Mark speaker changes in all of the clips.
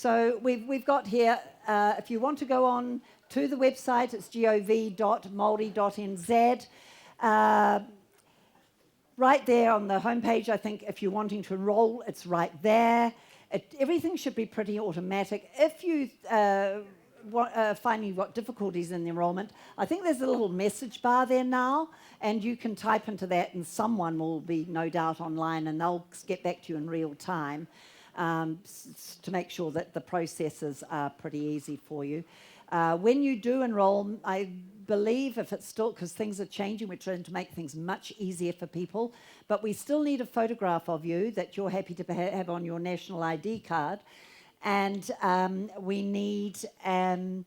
Speaker 1: So we've got here, if you want to go on to the website, it's gov.maori.nz. Right there on the homepage, I think if you're wanting to enroll, it's right there. Everything should be pretty automatic. If you find you've got difficulties in the enrolment, I think there's a little message bar there now, and you can type into that and someone will be no doubt online and they'll get back to you in real time to make sure that the processes are pretty easy for you. When you do enroll, I believe if it's still, because things are changing, we're trying to make things much easier for people, but we still need a photograph of you that you're happy to have on your national ID card. And we need some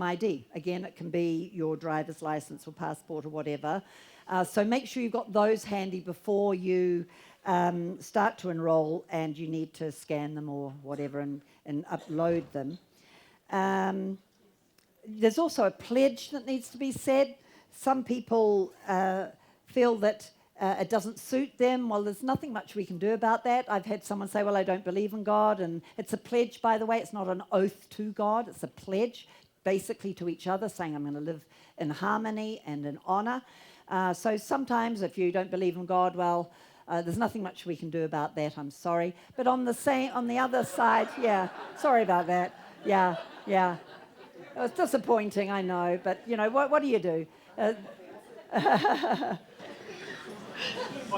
Speaker 1: ID. Again, it can be your driver's license or passport or whatever. So make sure you've got those handy before you start to enroll, and you need to scan them or whatever and upload them. There's also a pledge that needs to be said. Some people feel that it doesn't suit them. Well, there's nothing much we can do about that. I've had someone say, well, I don't believe in God. And it's a pledge, by the way. It's not an oath to God. It's a pledge, basically, to each other, saying I'm going to live in harmony and in honour. So sometimes if you don't believe in God, well, there's nothing much we can do about that. I'm sorry. But on the other side, yeah, sorry about that. Yeah. It was disappointing, I know. But, you know, what do you do?
Speaker 2: I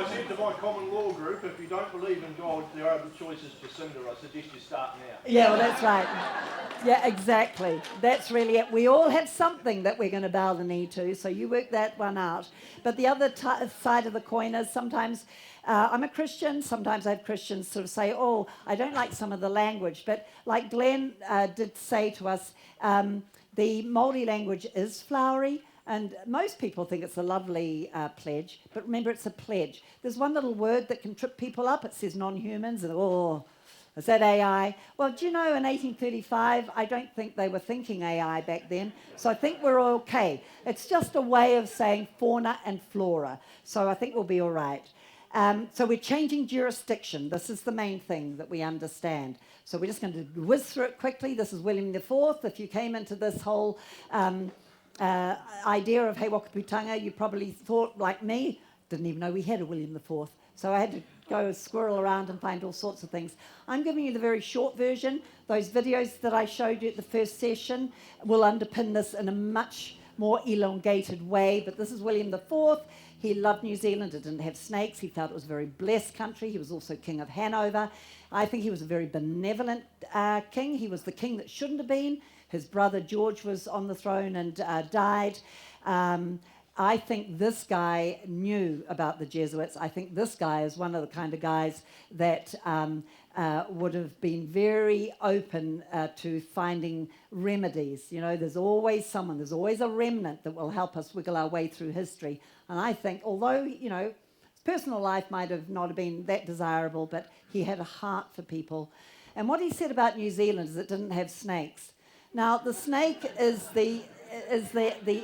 Speaker 2: said to my common law group, if you don't believe in God, there are other choices for cinder. I suggest you start now.
Speaker 1: Yeah, well, that's right. Yeah, exactly. That's really it. We all have something that we're going to bow the knee to, so you work that one out. But the other side of the coin is sometimes I'm a Christian. Sometimes I have Christians sort of say, oh, I don't like some of the language. But like Glenn did say to us, the Māori language is flowery. And most people think it's a lovely pledge, but remember, it's a pledge. There's one little word that can trip people up. It says non-humans, and is that AI? Well, do you know, in 1835, I don't think they were thinking AI back then, so I think we're okay. It's just a way of saying fauna and flora, so I think we'll be all right. So we're changing jurisdiction. This is the main thing that we understand. So we're just going to whiz through it quickly. This is William IV. If you came into this whole idea of Whakaputanga, you probably thought, like me, didn't even know we had a William IV. So I had to go squirrel around and find all sorts of things. I'm giving you the very short version. Those videos that I showed you at the first session will underpin this in a much more elongated way, but this is William IV. He loved New Zealand. It didn't have snakes. He felt it was a very blessed country. He was also King of Hanover. I think he was a very benevolent king. He was the king that shouldn't have been. His brother George was on the throne and died. I think this guy knew about the Jesuits. I think this guy is one of the kind of guys that would have been very open to finding remedies. You know, there's always someone, there's always a remnant that will help us wiggle our way through history. And I think, although, you know, his personal life might have not been that desirable, but he had a heart for people. And what he said about New Zealand is it didn't have snakes. Now, the snake is the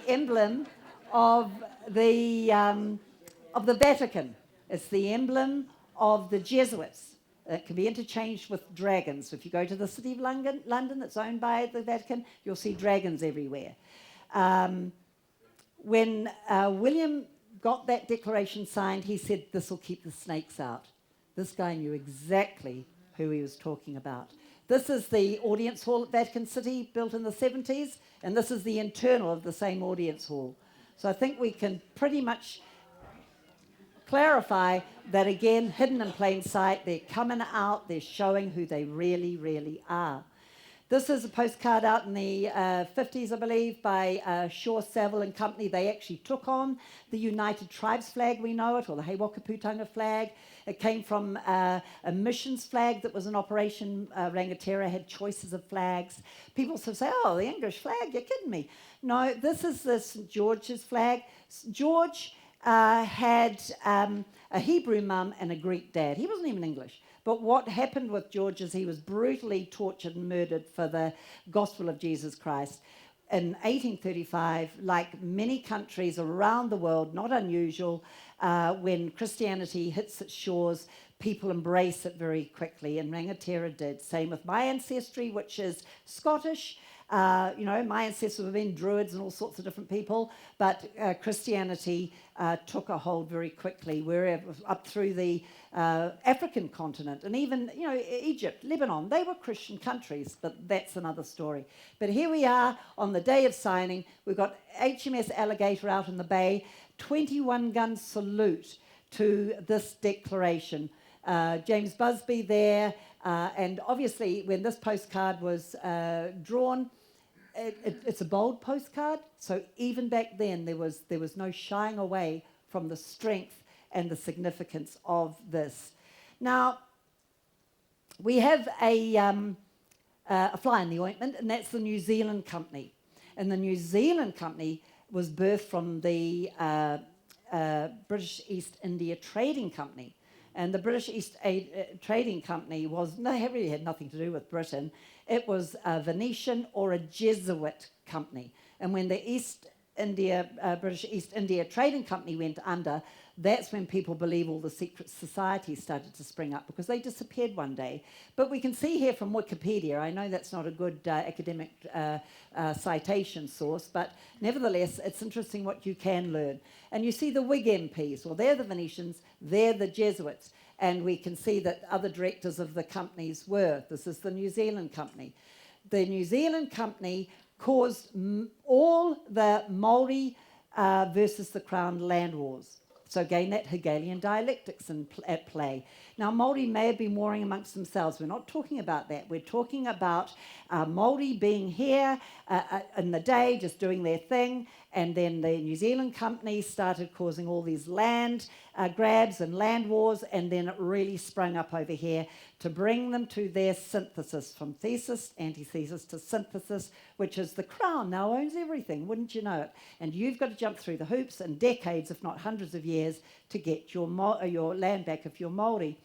Speaker 1: emblem of the Vatican. It's the emblem of the Jesuits. It can be interchanged with dragons. So if you go to the city of London that's owned by the Vatican, you'll see dragons everywhere. When William got that declaration signed, he said, this will keep the snakes out. This guy knew exactly who he was talking about. This is the audience hall at Vatican City, built in the 70s, and this is the internal of the same audience hall. So I think we can pretty much clarify that, again, hidden in plain sight, they're coming out, they're showing who they really, really are. This is a postcard out in the 50s, I believe, by Shaw, Saville and Company. They actually took on the United Tribes flag, we know it, or the Whakaputanga flag. It came from a missions flag that was in operation. Rangatira had choices of flags. People sort of say, oh, the English flag, you're kidding me. No, this is the St. George's flag. George had a Hebrew mum and a Greek dad. He wasn't even English. But what happened with George is he was brutally tortured and murdered for the gospel of Jesus Christ. in 1835, like many countries around the world, not unusual, when Christianity hits its shores, people embrace it very quickly, and Rangatira did. Same with my ancestry, which is Scottish. My ancestors have been Druids and all sorts of different people, but Christianity took a hold very quickly, wherever up through the African continent, and even Egypt, Lebanon. They were Christian countries, but that's another story. But here we are on the day of signing. We've got HMS Alligator out in the bay, 21-gun salute to this declaration. James Busby there, and obviously when this postcard was drawn, it's a bold postcard, so even back then there was no shying away from the strength and the significance of this. Now, we have a fly in the ointment, and that's the New Zealand Company. And the New Zealand Company was birthed from the British East India Trading Company. And the British East Trading Company really had nothing to do with Britain. It was a Venetian or a Jesuit company. And when the British East India Trading Company went under, that's when people believe all the secret societies started to spring up, because they disappeared one day. But we can see here from Wikipedia, I know that's not a good academic citation source, but nevertheless, it's interesting what you can learn. And you see the Whig MPs, well, they're the Venetians, they're the Jesuits, and we can see that other directors of the companies were. This is the New Zealand Company. The New Zealand Company caused all the Māori versus the Crown land wars. So again, that Hegelian dialectics at play. Now, Māori may have been warring amongst themselves. We're not talking about that. We're talking about Māori being here in the day, just doing their thing, and then the New Zealand Company started causing all these land grabs and land wars, and then it really sprung up over here to bring them to their synthesis, from thesis, antithesis to synthesis, which is the Crown now owns everything, wouldn't you know it? And you've got to jump through the hoops and decades, if not hundreds of years, to get your land back if you're Māori.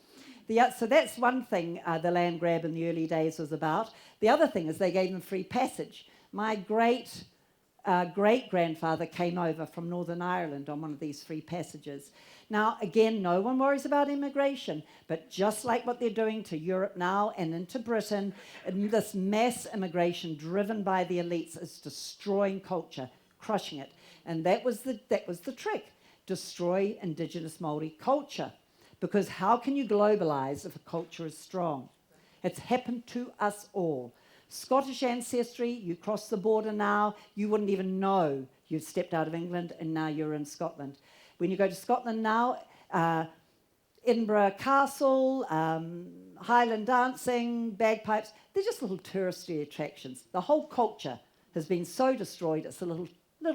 Speaker 1: So that's one thing the land grab in the early days was about. The other thing is they gave them free passage. My great-grandfather came over from Northern Ireland on one of these free passages. Now, again, no one worries about immigration, but just like what they're doing to Europe now and into Britain, and this mass immigration driven by the elites is destroying culture, crushing it. And that was the trick, destroy Indigenous Māori culture. Because how can you globalise if a culture is strong? It's happened to us all. Scottish ancestry, you cross the border now, you wouldn't even know you've stepped out of England and now you're in Scotland. When you go to Scotland now, Edinburgh Castle, Highland dancing, bagpipes, they're just little touristy attractions. The whole culture has been so destroyed, it's a little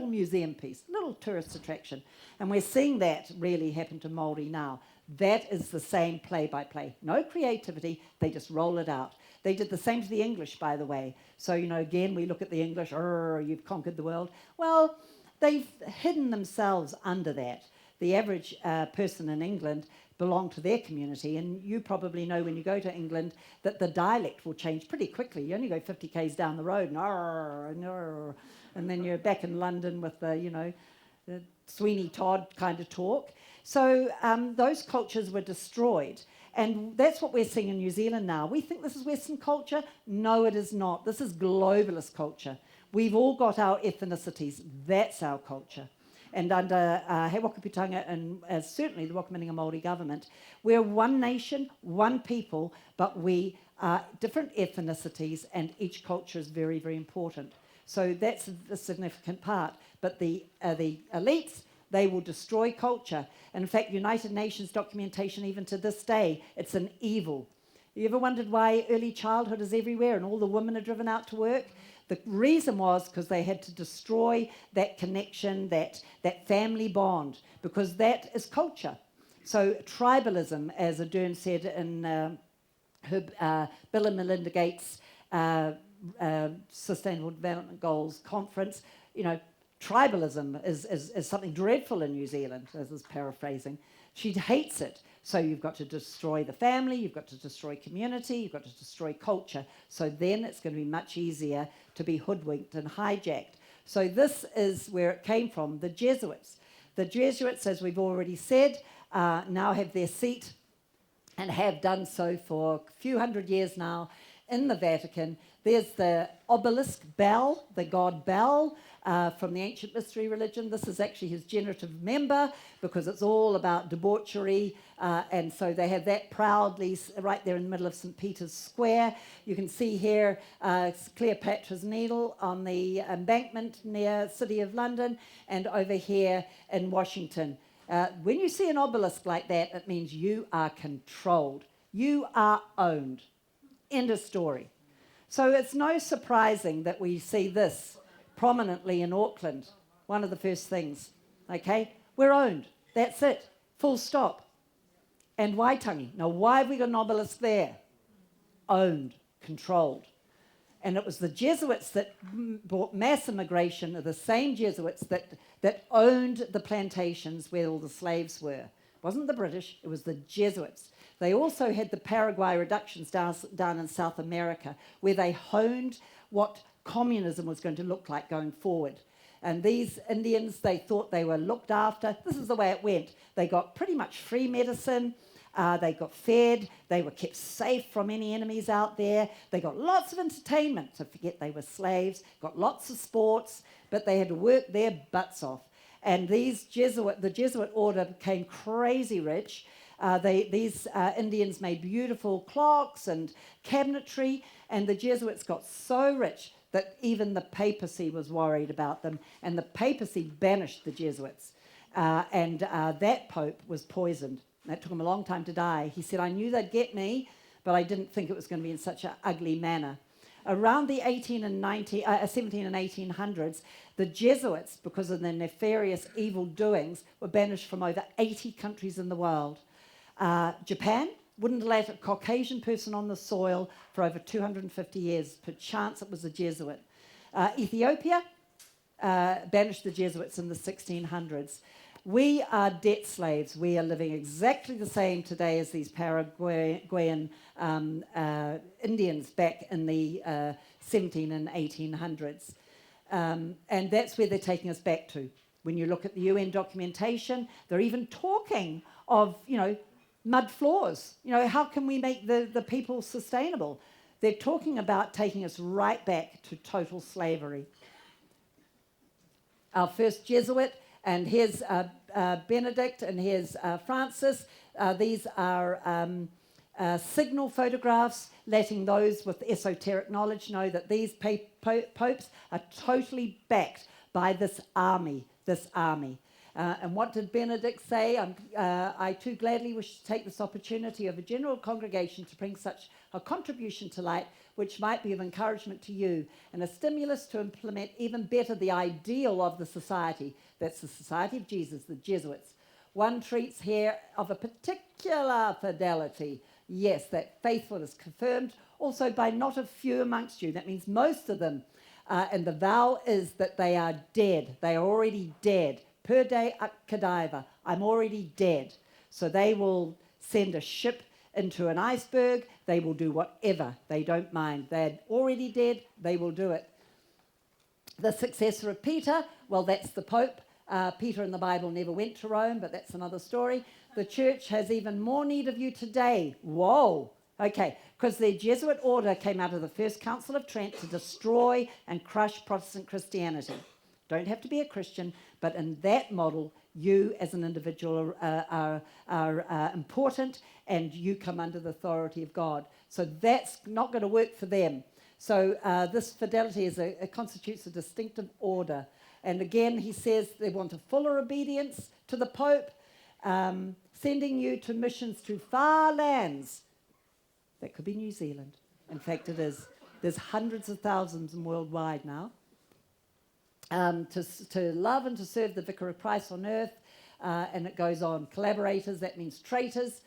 Speaker 1: museum piece, little tourist attraction. And we're seeing that really happen to Māori now. That is the same play-by-play. No creativity, they just roll it out. They did the same to the English, by the way. So, again, we look at the English, you've conquered the world. Well, they've hidden themselves under that. The average person in England belonged to their community, and you probably know when you go to England that the dialect will change pretty quickly. You only go 50 k's down the road, and then you're back in London with the Sweeney Todd kind of talk. So those cultures were destroyed. And that's what we're seeing in New Zealand now. We think this is Western culture. No, it is not. This is globalist culture. We've all got our ethnicities. That's our culture. And under Whakaputanga and certainly the Whakaputanga Māori government, we're one nation, one people, but we are different ethnicities, and each culture is very, very important. So that's the significant part. But the elites, they will destroy culture. And in fact, United Nations documentation, even to this day, it's an evil. You ever wondered why early childhood is everywhere and all the women are driven out to work? The reason was because they had to destroy that connection, that family bond, because that is culture. So tribalism, as Ardern said in her Bill and Melinda Gates Sustainable Development Goals conference, tribalism is something dreadful in New Zealand, as is paraphrasing. She hates it. So you've got to destroy the family, you've got to destroy community, you've got to destroy culture. So then it's going to be much easier to be hoodwinked and hijacked. So this is where it came from, the Jesuits. The Jesuits, as we've already said, now have their seat and have done so for a few hundred years now in the Vatican. There's the obelisk Bel, the god Bel, from the ancient mystery religion. This is actually his generative member because it's all about debauchery, and so they have that proudly right there in the middle of St. Peter's Square. You can see here Cleopatra's Needle on the embankment near the City of London, and over here in Washington. When you see an obelisk like that, it means you are controlled. You are owned. End of story. So it's no surprising that we see this prominently in Auckland. One of the first things, okay? We're owned. That's it. Full stop. And Waitangi. Now, why have we got an obelisk there? Owned, controlled. And it was the Jesuits that brought mass immigration, of the same Jesuits that owned the plantations where all the slaves were. It wasn't the British, it was the Jesuits. They also had the Paraguay reductions down in South America, where they honed what communism was going to look like going forward. And these Indians, they thought they were looked after. This is the way it went. They got pretty much free medicine. They got fed. They were kept safe from any enemies out there. They got lots of entertainment. So forget they were slaves. Got lots of sports, but they had to work their butts off. And the Jesuit order became crazy rich. These Indians made beautiful clocks and cabinetry, and the Jesuits got so rich that even the papacy was worried about them, and the papacy banished the Jesuits. And that pope was poisoned. That took him a long time to die. He said, I knew they'd get me, but I didn't think it was going to be in such an ugly manner. Around the 17 and 1800s, the Jesuits, because of their nefarious evil doings, were banished from over 80 countries in the world. Japan wouldn't let a Caucasian person on the soil for over 250 years. Perchance it was a Jesuit. Ethiopia banished the Jesuits in the 1600s. We are debt slaves. We are living exactly the same today as these Paraguayan Indians back in the 17 and 1800s. And that's where they're taking us back to. When you look at the UN documentation, they're even talking of, mud floors. How can we make the people sustainable? They're talking about taking us right back to total slavery. Our first Jesuit, and here's Benedict, and here's Francis. These are signal photographs letting those with esoteric knowledge know that these popes are totally backed by this army. And what did Benedict say? I too gladly wish to take this opportunity of a general congregation to bring such a contribution to light, which might be of encouragement to you and a stimulus to implement even better the ideal of the society. That's the Society of Jesus, the Jesuits. One treats here of a particular fidelity. Yes, that faithfulness confirmed also by not a few amongst you. That means most of them. And the vow is that they are dead. They are already dead. Per day cadaver. I'm already dead. So they will send a ship into an iceberg. They will do whatever. They don't mind. They're already dead. They will do it. The successor of Peter, well, that's the Pope. Peter in the Bible never went to Rome, but that's another story. The church has even more need of you today. Whoa. Okay, because the Jesuit order came out of the First Council of Trent to destroy and crush Protestant Christianity. Don't have to be a Christian, but in that model, you as an individual are important, and you come under the authority of God. So that's not going to work for them. So this fidelity constitutes a distinctive order. And again, he says they want a fuller obedience to the Pope, sending you to missions to far lands. That could be New Zealand. In fact, it is. There's hundreds of thousands worldwide now. To love and to serve the Vicar of Christ on earth, and it goes on. Collaborators, that means traitors,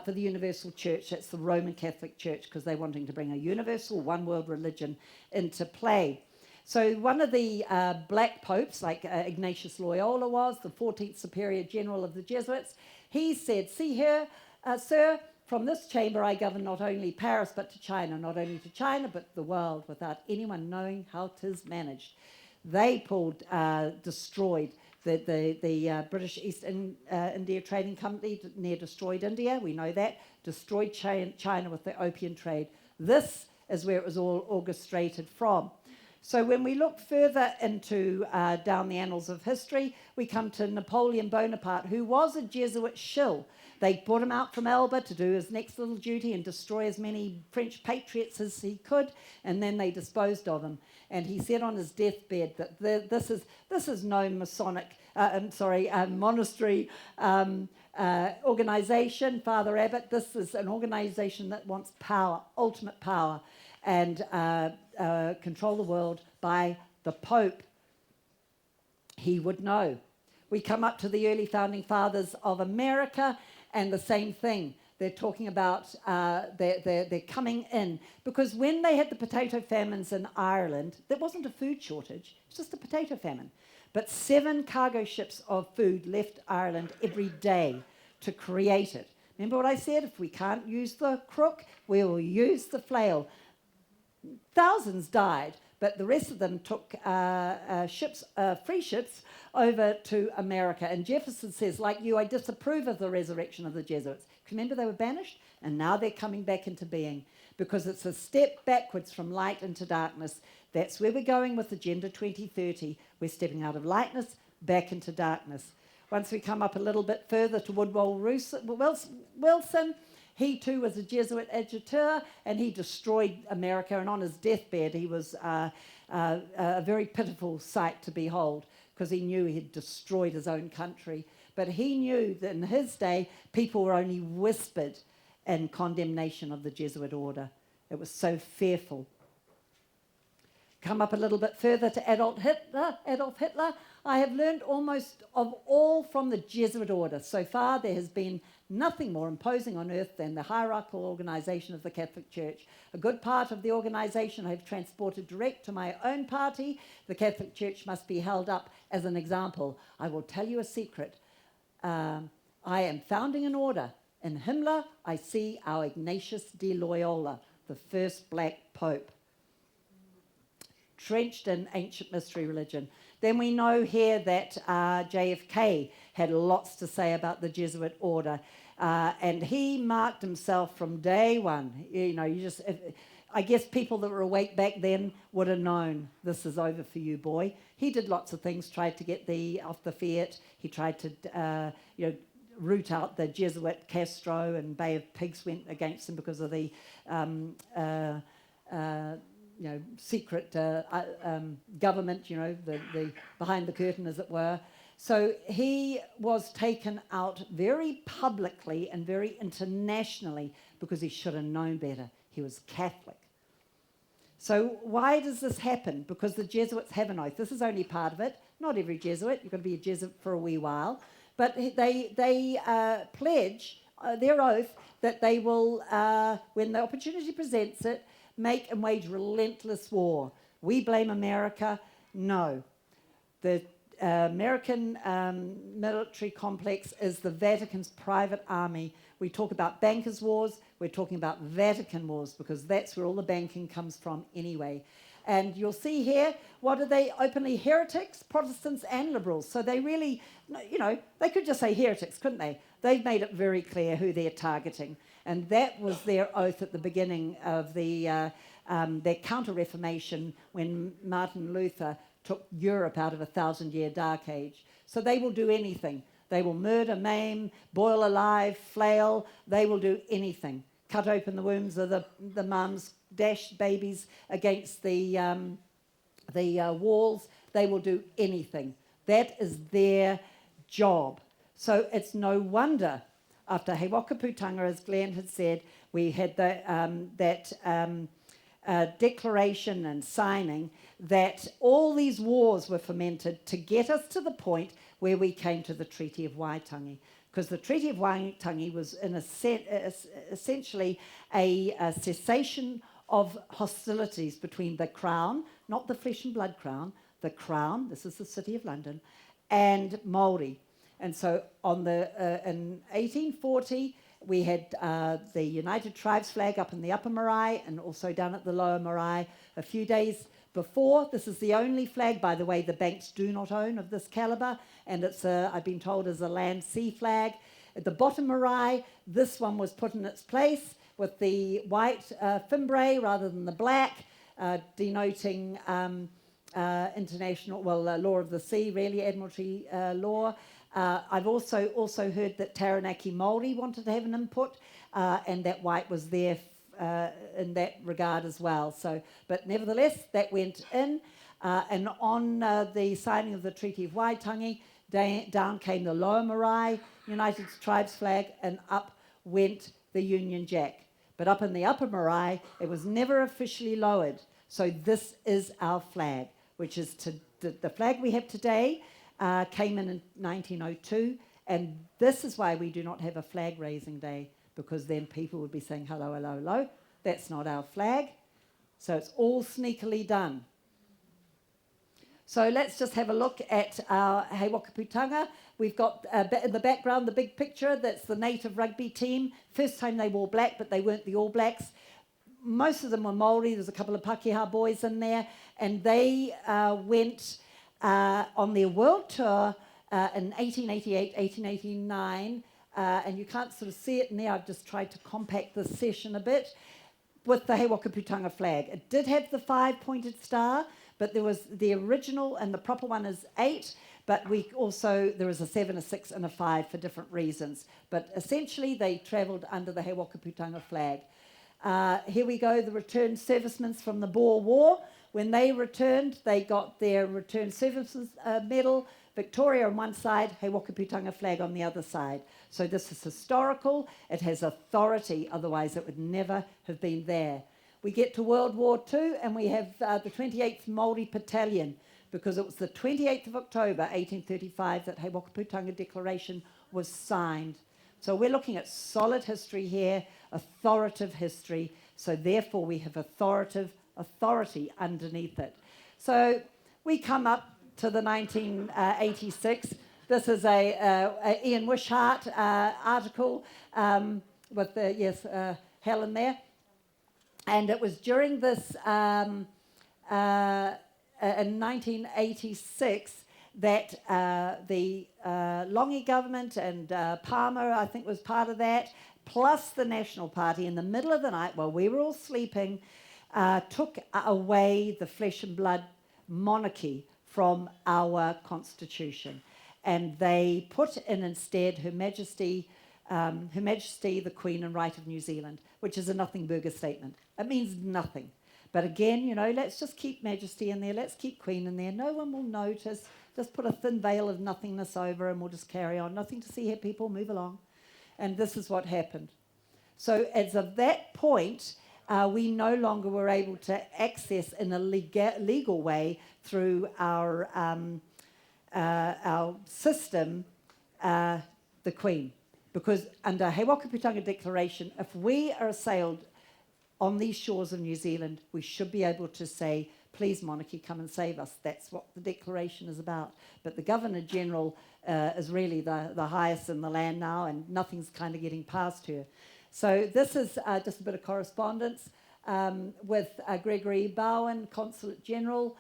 Speaker 1: for the universal church. That's the Roman Catholic Church, because they're wanting to bring a universal one world religion into play. So one of the black popes, like Ignatius Loyola was, the 14th Superior General of the Jesuits, he said, see here, sir, from this chamber I govern not only Paris but to China, not only to China but the world, without anyone knowing how 'tis managed. They destroyed the British East India Trading Company, near destroyed India, we know that, destroyed China with the opium trade. This is where it was all orchestrated from. So when we look further into down the annals of history, we come to Napoleon Bonaparte, who was a Jesuit shill. They brought him out from Elba to do his next little duty and destroy as many French patriots as he could, and then they disposed of him. And he said on his deathbed that this is no monastery organization, Father Abbot. This is an organization that wants power, ultimate power, and control the world by the Pope. He would know. We come up to the early founding fathers of America, and the same thing. They're talking about they're coming in, because when they had the potato famines in Ireland, there wasn't a food shortage, it's just a potato famine. But 7 cargo ships of food left Ireland every day to create it. Remember what I said? If we can't use the crook, we will use the flail. Thousands died, but the rest of them took free ships over to America. And Jefferson says, like you, I disapprove of the resurrection of the Jesuits. Remember, they were banished, and now they're coming back into being, because it's a step backwards from light into darkness. That's where we're going with Agenda 2030. We're stepping out of lightness back into darkness. Once we come up a little bit further to Woodrow Wilson, he too was a Jesuit agitator, and he destroyed America, and on his deathbed he was a very pitiful sight to behold, because he knew he had destroyed his own country. But he knew that in his day, people were only whispered in condemnation of the Jesuit order. It was so fearful. Come up a little bit further to Adolf Hitler. I have learned almost of all from the Jesuit order. So far, there has been nothing more imposing on earth than the hierarchical organization of the Catholic Church. A good part of the organization I have transported direct to my own party. The Catholic Church must be held up as an example. I will tell you a secret. I am founding an order. In Himmler, I see our Ignatius de Loyola, the first black pope, trenched in ancient mystery religion. Then we know here that JFK had lots to say about the Jesuit order, and he marked himself from day one. I guess people that were awake back then would have known, this is over for you, boy. He did lots of things, tried to get off the Fiat. He tried to root out the Jesuit Castro, and Bay of Pigs went against him because of the secret government, the behind the curtain, as it were. So he was taken out very publicly and very internationally because he should have known better. He was Catholic. So why does this happen? Because the Jesuits have an oath. This is only part of it. Not every Jesuit. You've got to be a Jesuit for a wee while. But they pledge their oath that they will, when the opportunity presents it, make and wage relentless war. We blame America. No. The American military complex is the Vatican's private army. We talk about bankers' wars. We're talking about Vatican wars, because that's where all the banking comes from anyway. And you'll see here, what are they? Openly heretics, Protestants and liberals. So they really, they could just say heretics, couldn't they? They've made it very clear who they're targeting. And that was their oath at the beginning of their counter-reformation, when Martin Luther took Europe out of a 1,000-year dark age. So they will do anything. They will murder, maim, boil alive, flail. They will do anything. Cut open the wombs of the mums, dash babies against the walls. They will do anything. That is their job. So it's no wonder, after Whakaputanga, as Glenn had said, we had that declaration and signing that all these wars were fomented to get us to the point where we came to the Treaty of Waitangi. Because the Treaty of Waitangi was essentially a cessation of hostilities between the Crown, not the flesh and blood Crown, the Crown, this is the City of London, and Māori. And so in 1840, we had the United Tribes flag up in the Upper Marae and also down at the Lower Marae. A few days before. This is the only flag, by the way, the banks do not own of this calibre, and it's, I've been told, is a land sea flag. At the bottom marae, this one was put in its place with the white fimbre rather than the black, denoting international, law of the sea, really, Admiralty law. I've also heard that Taranaki Māori wanted to have an input, and that white was there in that regard as well. So, but nevertheless, that went in, and on the signing of the Treaty of Waitangi, down came the lower marae, United Tribes flag, and up went the Union Jack. But up in the upper marae, it was never officially lowered. So this is our flag, which is the flag we have today. Came in 1902, and this is why we do not have a flag raising day, because then people would be saying, hello, hello, hello, that's not our flag. So it's all sneakily done. So let's just have a look at our Whakaputanga. We've got in the background the big picture, that's the native rugby team. First time they wore black, but they weren't the All Blacks. Most of them were Māori, there's a couple of Pākehā boys in there, and they went on their world tour in 1888, 1889, and you can't sort of see it in there. I've just tried to compact this session a bit, with the Whakaputanga flag. It did have the 5-pointed star, but there was the original, and the proper one is 8, but there is a 7, a 6, and a 5 for different reasons. But essentially, they travelled under the Whakaputanga flag. Here we go, the returned servicemen from the Boer War. When they returned, they got their returned services medal, Victoria on one side, Whakaputanga flag on the other side. So this is historical, it has authority, otherwise it would never have been there. We get to World War II, and we have the 28th Māori Battalion, because it was the 28th of October, 1835, that Whakaputanga Declaration was signed. So we're looking at solid history here, authoritative history, so therefore we have authority underneath it. So we come up to the 1986. This is a Ian Wishart article with the, Helen there. And it was during this, in 1986, that the Longi government and Palmer, I think, was part of that, plus the National Party, in the middle of the night, while we were all sleeping, took away the flesh and blood monarchy from our constitution. And they put in instead Her Majesty the Queen and Right of New Zealand, which is a nothing burger statement. It means nothing. But again, you know, let's just keep Majesty in there, let's keep Queen in there, no one will notice, just put a thin veil of nothingness over and we'll just carry on. Nothing to see here, people, move along. And this is what happened. So as of that point, we no longer were able to access in a legal way through our system the Queen. Because under Whakaputanga Declaration, if we are assailed on these shores of New Zealand, we should be able to say, please, monarchy, come and save us. That's what the declaration is about. But the Governor-General is really the highest in the land now, and nothing's kind of getting past her. So this is just a bit of correspondence with Gregory Bowen, Consulate General,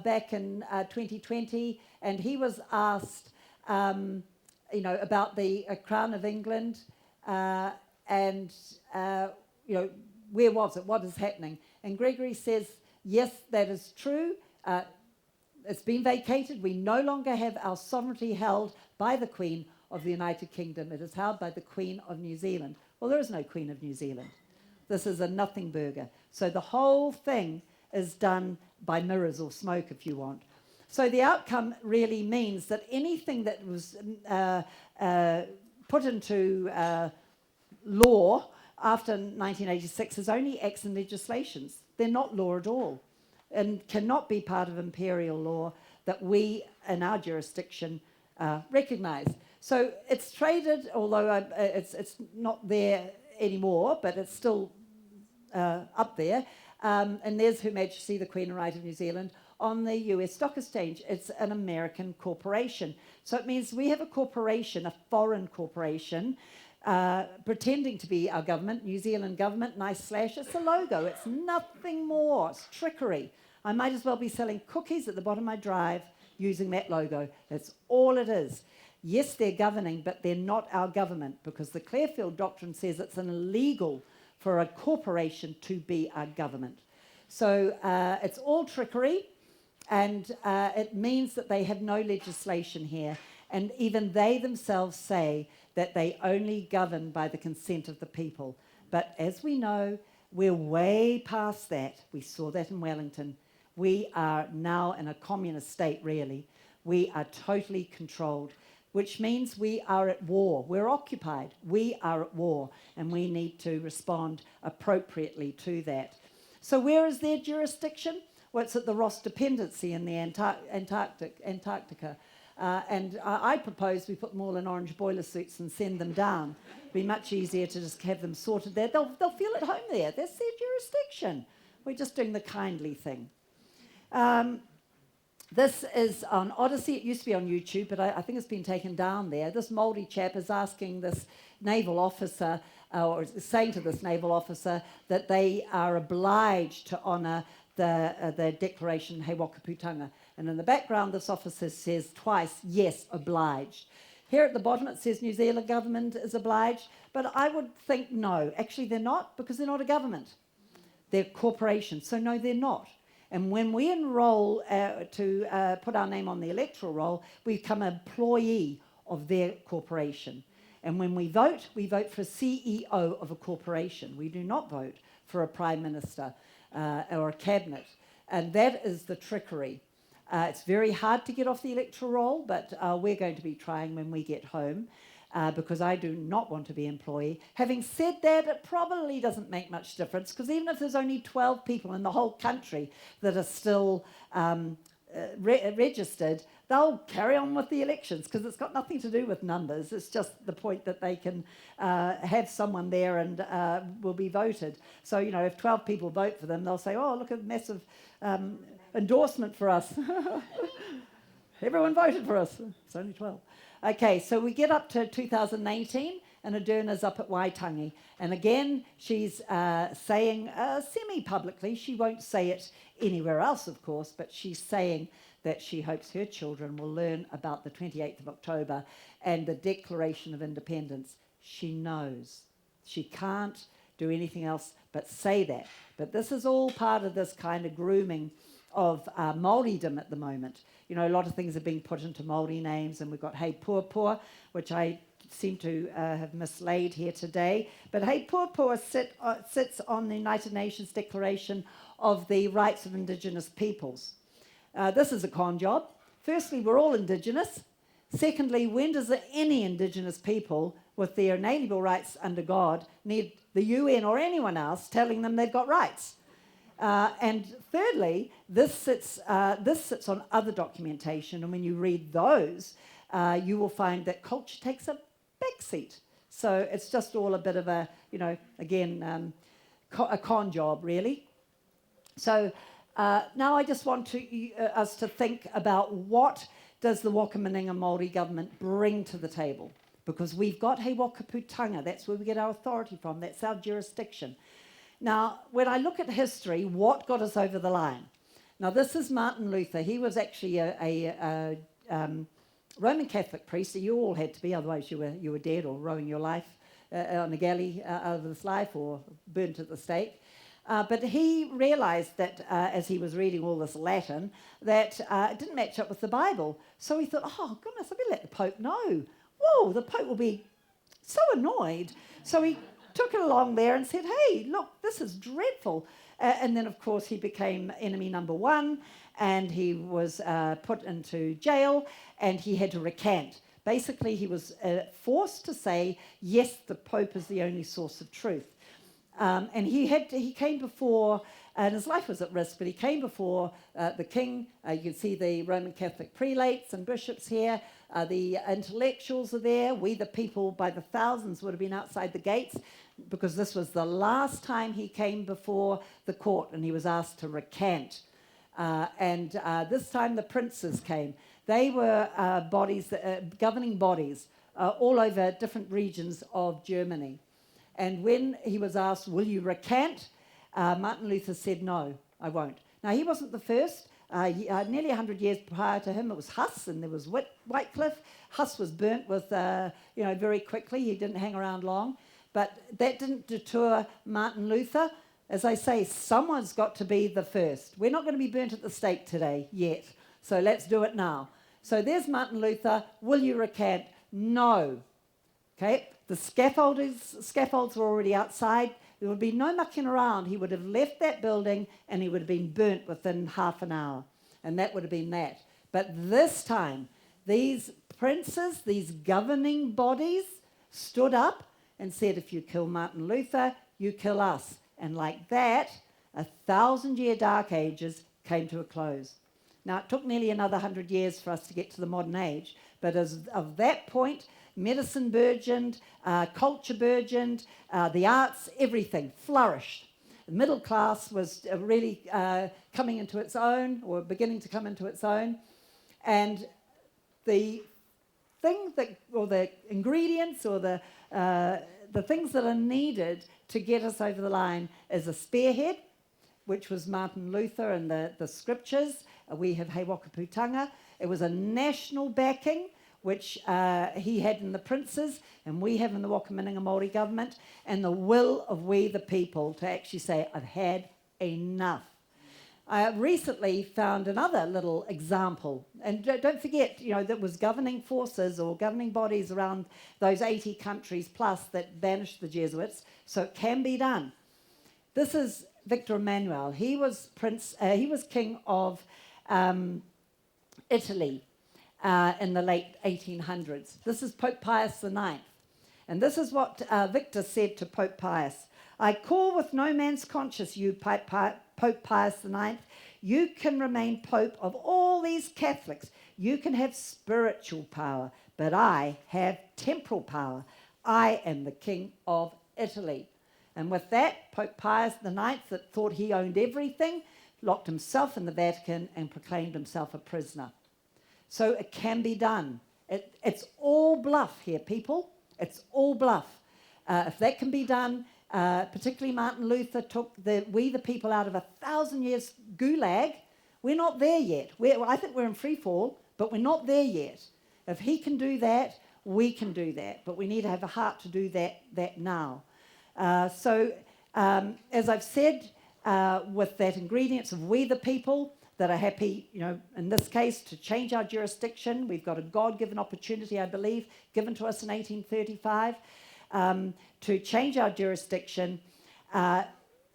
Speaker 1: back in 2020, and he was asked about the Crown of England and where was it, what is happening? And Gregory says, yes, that is true. It's been vacated. We no longer have our sovereignty held by the Queen of the United Kingdom. It is held by the Queen of New Zealand. Well, there is no Queen of New Zealand. This is a nothing burger. So the whole thing is done by mirrors or smoke, if you want. So the outcome really means that anything that was put into law after 1986 is only acts and legislations. They're not law at all and cannot be part of imperial law that we, in our jurisdiction, recognise. So it's traded, although it's not there anymore, but it's still up there. And there's Her Majesty the Queen and Right of New Zealand on the US Stock Exchange. It's an American corporation. So it means we have a corporation, a foreign corporation, pretending to be our government, New Zealand government, nice slash. It's a logo. It's nothing more. It's trickery. I might as well be selling cookies at the bottom of my drive using that logo. That's all it is. Yes, they're governing, but they're not our government, because the Clearfield Doctrine says it's illegal for a corporation to be our government. So it's all trickery, and it means that they have no legislation here, and even they themselves say that they only govern by the consent of the people. But as we know, we're way past that. We saw that in Wellington. We are now in a communist state, really. We are totally controlled, which means we are at war. We're occupied. We are at war, and we need to respond appropriately to that. So where is their jurisdiction? Well, it's at the Ross Dependency in the Antarctica. And I propose we put them all in orange boiler suits and send them down. It'd be much easier to just have them sorted there. They'll feel at home there. That's their jurisdiction. We're just doing the kindly thing. This is on Odyssey. It used to be on YouTube, but I think it's been taken down there. This Māori chap is asking this naval officer, or saying to this naval officer, that they are obliged to honour the declaration, He Whakaputanga. And in the background, this officer says twice, yes, obliged. Here at the bottom, it says New Zealand government is obliged, but I would think no. Actually, they're not, because they're not a government. They're corporations, so no, they're not. And when we enroll to put our name on the electoral roll, we become an employee of their corporation. And when we vote for a CEO of a corporation. We do not vote for a prime minister or a cabinet. And that is the trickery. It's very hard to get off the electoral roll, but we're going to be trying when we get home, because I do not want to be an employee. Having said that, it probably doesn't make much difference, because even if there's only 12 people in the whole country that are still registered, they'll carry on with the elections, because it's got nothing to do with numbers. It's just the point that they can have someone there and will be voted. So, you know, if 12 people vote for them, they'll say, oh, look at the massive endorsement for us. Everyone voted for us. It's only 12. Okay, so we get up to 2018, and Aderna's up at Waitangi. And again, she's saying semi-publicly, she won't say it anywhere else, of course, but she's saying that she hopes her children will learn about the 28th of October and the Declaration of Independence. She knows. She can't do anything else but say that. But this is all part of this kind of grooming of Māoridom at the moment. You know, a lot of things are being put into Māori names, and we've got Hei Puapua, which I seem to have mislaid here today. But Hei Puapua sits on the United Nations Declaration of the Rights of Indigenous Peoples. This is a con job. Firstly, we're all Indigenous. Secondly, when does any Indigenous people with their inalienable rights under God need the UN or anyone else telling them they've got rights? And thirdly, this sits on other documentation, and when you read those, you will find that culture takes a backseat. So it's just all a bit of a, you know, again, a con job, really. So now I just want us to think about what does the Whakamaninga Māori government bring to the table? Because we've got He Whakaputanga, that's where we get our authority from, that's our jurisdiction. Now, when I look at history, what got us over the line? Now, this is Martin Luther. He was actually a Roman Catholic priest. You all had to be, otherwise you were dead or rowing your life on a galley out of this life or burnt at the stake. But he realised that as he was reading all this Latin, that it didn't match up with the Bible. So he thought, oh, goodness, I better let the Pope know. Whoa, the Pope will be so annoyed. So he took it along there and said, hey, look, this is dreadful. And then, of course, he became enemy number one, and he was put into jail, and he had to recant. Basically, he was forced to say, yes, the Pope is the only source of truth. And he came before, and his life was at risk, but he came before the king. You can see the Roman Catholic prelates and bishops here. The intellectuals are there. We, the people, by the thousands, would have been outside the gates, because this was the last time he came before the court, and he was asked to recant. And this time the princes came. They were governing bodies all over different regions of Germany. And when he was asked, will you recant? Martin Luther said, no, I won't. Now, he wasn't the first. Nearly 100 years prior to him, it was Huss, and there was Wycliffe. Huss was burnt with, very quickly. He didn't hang around long. But that didn't deter Martin Luther. As I say, someone's got to be the first. We're not going to be burnt at the stake today yet, so let's do it now. So there's Martin Luther. Will you recant? No. Okay, the scaffolds were already outside. There would be no mucking around. He would have left that building and he would have been burnt within half an hour. And that would have been that. But this time, these princes, these governing bodies, stood up and said, if you kill Martin Luther, you kill us. And like that, 1,000-year dark ages came to a close. Now, it took nearly another 100 years for us to get to the modern age. But as of that point, medicine burgeoned, culture burgeoned, the arts, everything flourished. The middle class was really coming into its own, or beginning to come into its own. And the thing that, or the ingredients, or the things that are needed to get us over the line is a spearhead, which was Martin Luther and the scriptures. We have Whakaputanga. It was a national backing, which he had in the princes, and we have in the Whakamaninga Māori government, and the will of we the people to actually say, I've had enough. I recently found another little example, and don't forget, that was governing forces or governing bodies around those 80 countries plus that banished the Jesuits, so it can be done. This is Victor Emmanuel. He was king of Italy in the late 1800s. This is Pope Pius IX. And this is what Victor said to Pope Pius. I call with no man's conscience you, Pope Pius IX. You can remain Pope of all these Catholics. You can have spiritual power, but I have temporal power. I am the King of Italy. And with that, Pope Pius IX, that thought he owned everything, locked himself in the Vatican and proclaimed himself a prisoner. So it can be done. It's all bluff here, people. It's all bluff. If that can be done, particularly Martin Luther took we the people out of 1,000 years gulag. We're not there yet. I think we're in free fall, but we're not there yet. If he can do that, we can do that. But we need to have a heart to do that now. So as I've said, with that ingredients of we the people that are happy, in this case, to change our jurisdiction. We've got a God-given opportunity, I believe, given to us in 1835, to change our jurisdiction.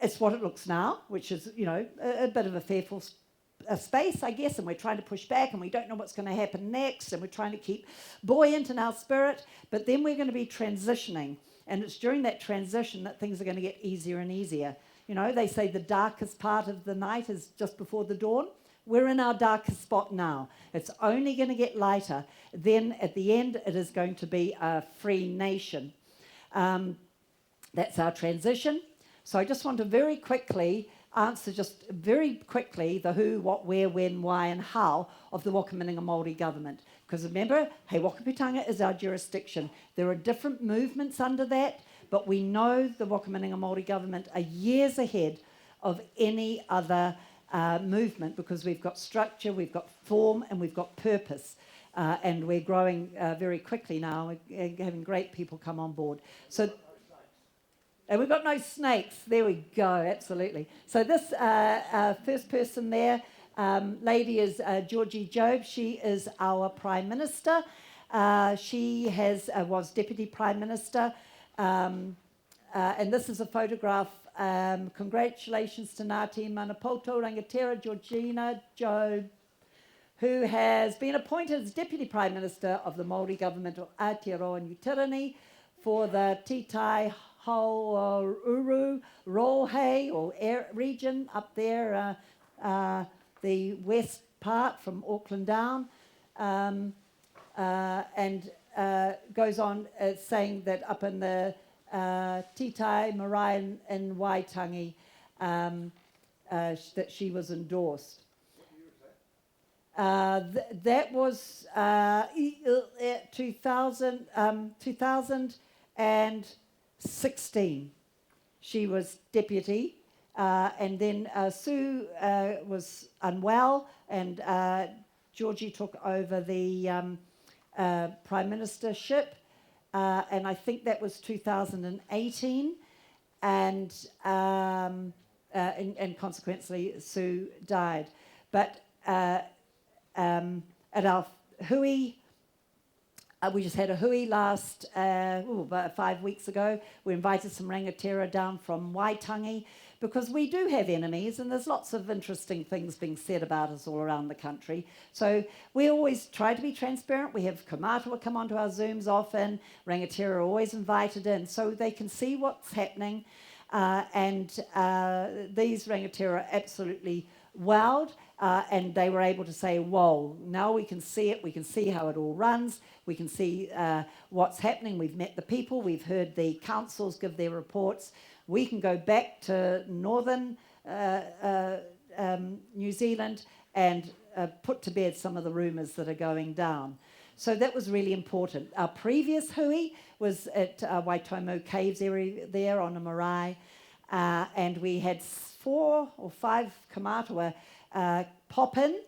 Speaker 1: It's what it looks now, which is, a bit of a fearful space, I guess, and we're trying to push back, and we don't know what's going to happen next, and we're trying to keep buoyant in our spirit, but then we're going to be transitioning, and it's during that transition that things are going to get easier and easier. They say the darkest part of the night is just before the dawn. We're in our darkest spot now. It's only going to get lighter. Then at the end, it is going to be a free nation. That's our transition. So I just want to very quickly answer the who, what, where, when, why, and how of the Whakamaninga Māori government. Because remember, Whakaputanga is our jurisdiction. There are different movements under that, but we know the Whakamaninga Māori government are years ahead of any other movement because we've got structure, we've got form, and we've got purpose. And we're growing very quickly now. We're having great people come on board. So, and we've got no snakes. There we go, absolutely. So this first person there, lady is Georgie Job. She is our Prime Minister. She was Deputy Prime Minister. And this is a photograph. Congratulations to Ngāti Manapoto Rangatira Georgina Job, who has been appointed as Deputy Prime Minister of the Māori Governmental Aotearoa New Tirani for the Titai Haururu Rohe or region up there, the west part from Auckland down, and goes on saying that up in the Titai Marae and Waitangi that she was endorsed. That was 2016. She was deputy. And then Sue was unwell, and Georgie took over the prime ministership, and I think that was 2018, and consequently Sue died. But at our hui, we just had a hui last, about 5 weeks ago. We invited some rangatira down from Waitangi, because we do have enemies, and there's lots of interesting things being said about us all around the country. So we always try to be transparent. We have Kaumātua come onto our Zooms often. Rangatira are always invited in, so they can see what's happening. And these rangatira are absolutely wowed, and they were able to say, whoa, now we can see it, we can see how it all runs, we can see what's happening, we've met the people, we've heard the councils give their reports, we can go back to northern New Zealand and put to bed some of the rumours that are going down. So that was really important. Our previous hui was at Waitomo Caves area there on the marae, and we had 4 or 5 Kaumātua pop in,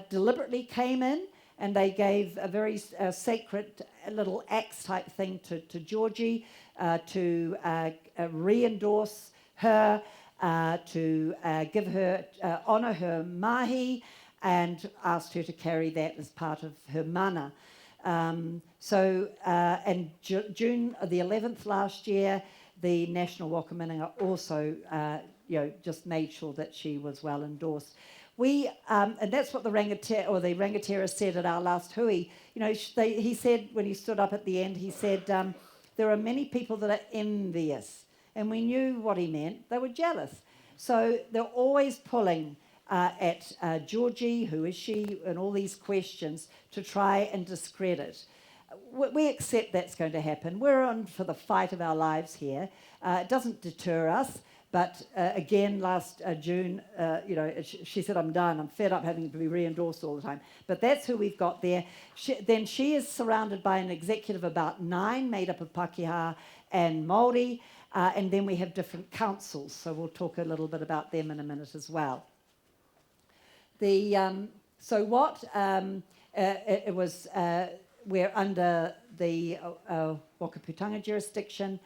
Speaker 1: delibereately came in, and they gave a very sacred little axe type thing to Georgie to re-endorse her, to give her, honour her mahi, and asked her to carry that as part of her mana. And June the 11th last year, the National Whakaputanga also just made sure that she was well endorsed. And that's what the rangatira said at our last hui. He said, when he stood up at the end, he said, there are many people that are envious. And we knew what he meant. They were jealous. So they're always pulling at Georgie, who is she, and all these questions to try and discredit. We accept that's going to happen. We're on for the fight of our lives here. It doesn't deter us. But again, last June, she said, I'm done. I'm fed up having to be re-endorsed all the time. But that's who we've got there. Then she is surrounded by an executive of about 9, made up of Pākehā and Māori. And then we have different councils. So we'll talk a little bit about them in a minute as well. We're under the Whakaputanga jurisdiction.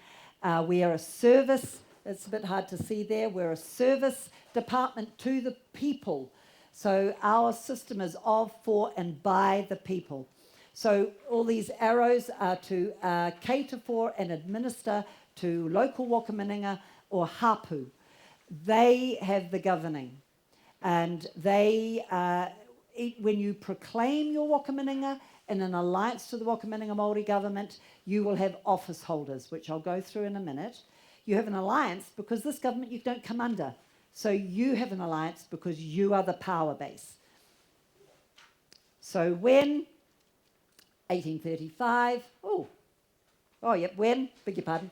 Speaker 1: We are a service. It's a bit hard to see there. We're a service department to the people. So our system is of, for, and by the people. So all these arrows are to cater for and administer to local wakaminenga or hapu. They have the governing. And they, when you proclaim your wakaminenga in an alliance to the Whakaminenga Māori government, you will have office holders, which I'll go through in a minute. You have an alliance because this government you don't come under. So you have an alliance because you are the power base. So when 1835, beg your pardon.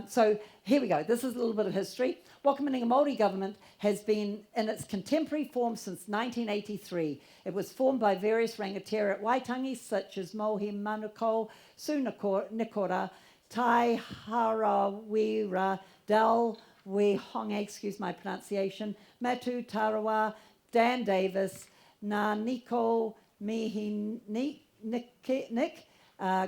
Speaker 1: So here we go. This is a little bit of history. Whakaminenga Māori government has been in its contemporary form since 1983. It was formed by various rangatira at Waitangi, such as Mohi Manukau, Su Nikora, Tai Harawira, Dal Wehonga, excuse my pronunciation, Matu Tarawa, Dan Davis, Ngā Niko Mihi Nick,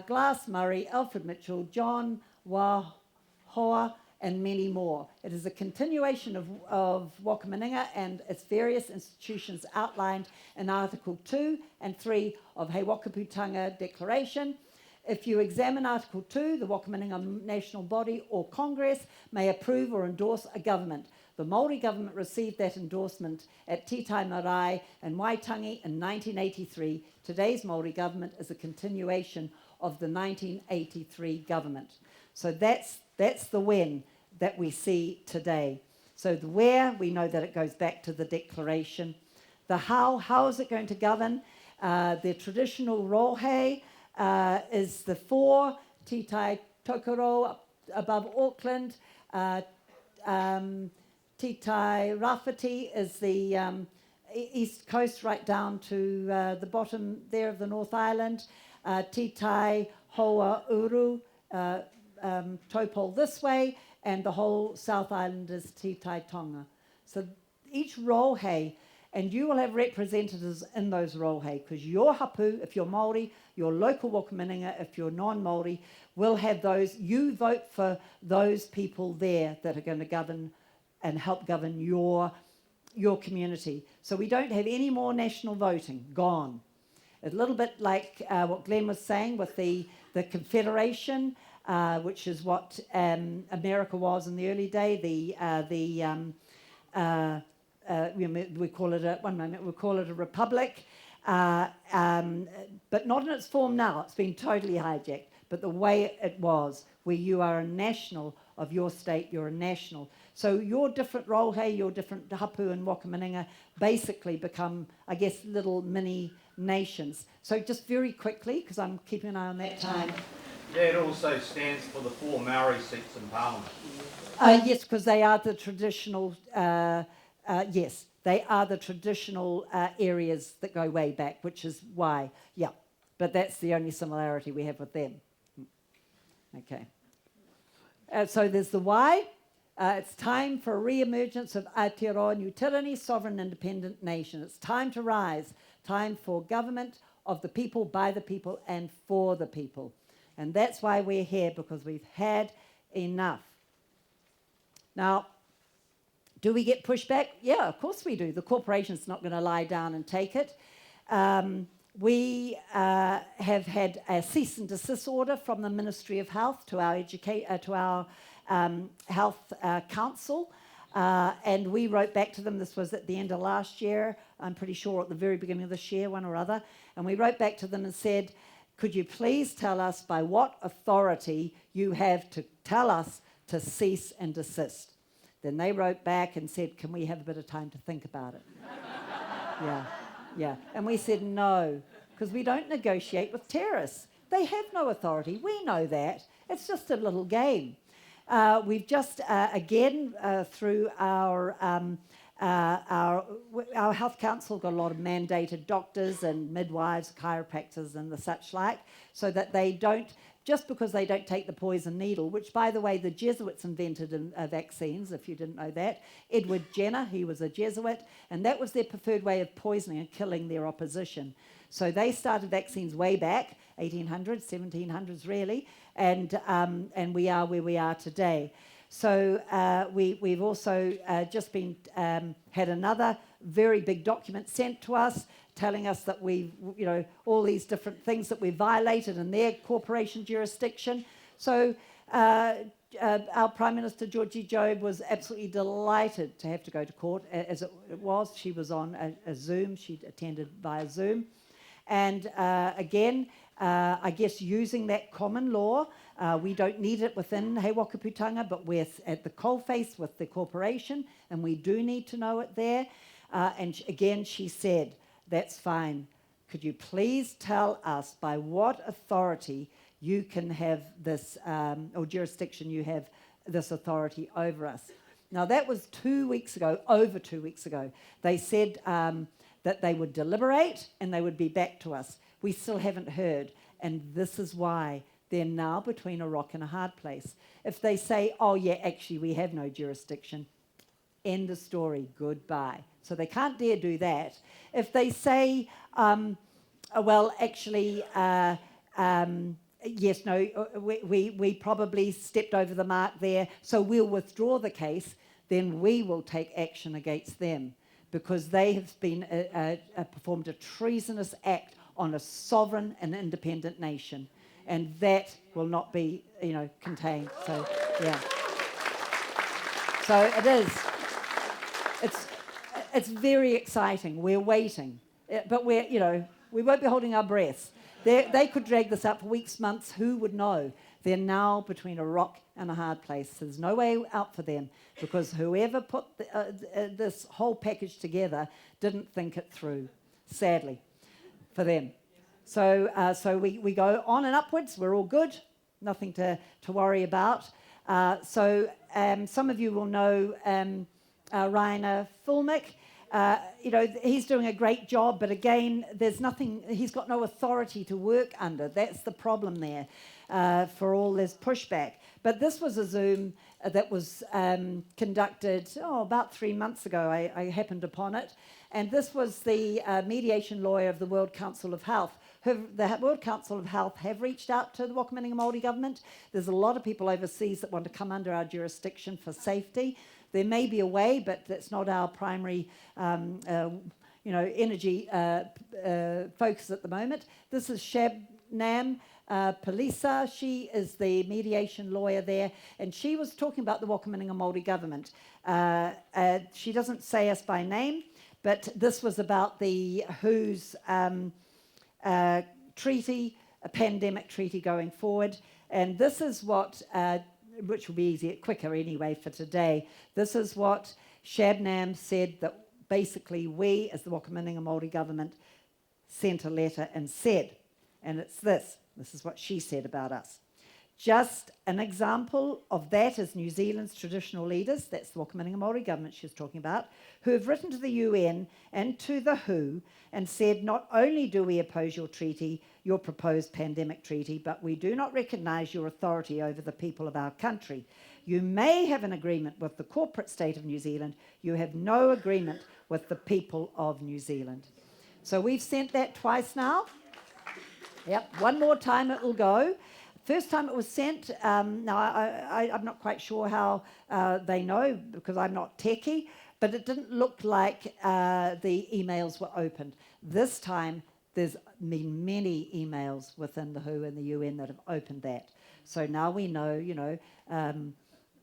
Speaker 1: Glass Murray, Alfred Mitchell, John Wahoa, and many more. It is a continuation of Whakaminenga and its various institutions outlined in Article 2 and 3 of He Whakaputanga Declaration. If you examine Article 2, the Whakaminenga National Body or Congress may approve or endorse a government. The Māori government received that endorsement at Titai Marae and Waitangi in 1983. Today's Māori government is a continuation of the 1983 government. So that's the when that we see today. So the where, we know that it goes back to the declaration. The how is it going to govern? The traditional rohe is the 4, Titai Tokoro above Auckland, Titai Rafiti is the east coast right down to the bottom there of the North Island, Titai Hoa Uru, Topol this way, and the whole South Island is Titai Tonga. So each rohe, and you will have representatives in those rohe, because your hapu, if you're Māori, your local wakaminenga, if you're non-Māori, will have those. You vote for those people there that are going to govern and help govern your community. So we don't have any more national voting. Gone. A little bit like what Glenn was saying with the Confederation, which is what America was in the early day. We call it a republic, but not in its form now. It's been totally hijacked. But the way it was, where you are a national of your state, you're a national. So your different rohe, your different hapu and wakaminenga basically become, I guess, little mini nations. So just very quickly, because I'm keeping an eye on that time.
Speaker 3: Yeah, it also stands for the 4 Maori seats in Parliament.
Speaker 1: Yes, because they are the traditional. Yes, they are the traditional areas that go way back, which is why. Yeah, but that's the only similarity we have with them. Okay. So there's the why. It's time for a re-emergence of Aotearoa New Tyranny, sovereign independent nation. It's time to rise. Time for government of the people, by the people, and for the people. And that's why we're here, because we've had enough. Now, do we get pushback? Yeah, of course we do. The corporation's not going to lie down and take it. We have had a cease and desist order from the Ministry of Health to our Health Council, and we wrote back to them. This was at the end of last year, I'm pretty sure at the very beginning of this year, one or other, and we wrote back to them and said, could you please tell us by what authority you have to tell us to cease and desist? Then they wrote back and said, can we have a bit of time to think about it? Yeah. And we said no, because we don't negotiate with terrorists. They have no authority. We know that. It's just a little game. We've just, again, through our health council, got a lot of mandated doctors and midwives, chiropractors and the such like, so that they don't, just because they don't take the poison needle, which, by the way, the Jesuits invented in vaccines, if you didn't know that. Edward Jenner, he was a Jesuit, and that was their preferred way of poisoning and killing their opposition. So they started vaccines way back, 1800s, 1700s really, and we are where we are today. So we've also just been had another very big document sent to us telling us that we've, all these different things that we've violated in their corporation jurisdiction. So our Prime Minister, Georgie Job, was absolutely delighted to have to go to court, as it was. She was on a Zoom. She'd attended via Zoom. And again, I guess using that common law, we don't need it within He Whakaputanga, but we're at the coalface with the corporation, and we do need to know it there. And again, she said, that's fine. Could you please tell us by what authority you can have this, or jurisdiction you have this authority over us? Now, that was 2 weeks ago, over 2 weeks ago. They said that they would deliberate and they would be back to us. We still haven't heard, and this is why they're now between a rock and a hard place. If they say, oh yeah, actually we have no jurisdiction, end of story, goodbye. So they can't dare do that. If they say, well, actually, yes, no, we probably stepped over the mark there, so we'll withdraw the case, then we will take action against them, because they have been performed a treasonous act on a sovereign and independent nation, and that will not be, contained. So, yeah. So it is. It's very exciting. We're waiting, but we won't be holding our breaths. They could drag this out for weeks, months. Who would know? They're now between a rock and a hard place. There's no way out for them, because whoever put this whole package together didn't think it through, sadly, for them. So we go on and upwards. We're all good. Nothing to worry about. So some of you will know Rainer Fulmick. He's doing a great job, but again, there's nothing, he's got no authority to work under. That's the problem there for all this pushback. But this was a Zoom that was conducted, about 3 months ago. I happened upon it. And this was the mediation lawyer of the World Council of Health. The World Council of Health have reached out to the Whakaputanga Māori government. There's a lot of people overseas that want to come under our jurisdiction for safety. There may be a way, but that's not our primary energy focus at the moment. This is Shabnam Palisa. She is the mediation lawyer there, and she was talking about the Whakaputanga Māori government. She doesn't say us by name, but this was about the WHO's treaty, a pandemic treaty going forward, and this is what, which will be easier, quicker anyway for today. This is what Shabnam said, that basically we, as the Whakaputanga Māori government, sent a letter and said, and it's this. This is what she said about us. Just an example of that is New Zealand's traditional leaders, that's the Whakaputanga Māori government she's talking about, who have written to the UN and to the WHO and said, not only do we oppose your treaty, your proposed pandemic treaty, but we do not recognise your authority over the people of our country. You may have an agreement with the corporate state of New Zealand, you have no agreement with the people of New Zealand. So we've sent that twice now. Yep, one more time it will go. First time it was sent, now I'm not quite sure how they know because I'm not techie, but it didn't look like the emails were opened. This time there's been many emails within the WHO and the UN that have opened that. So now we know,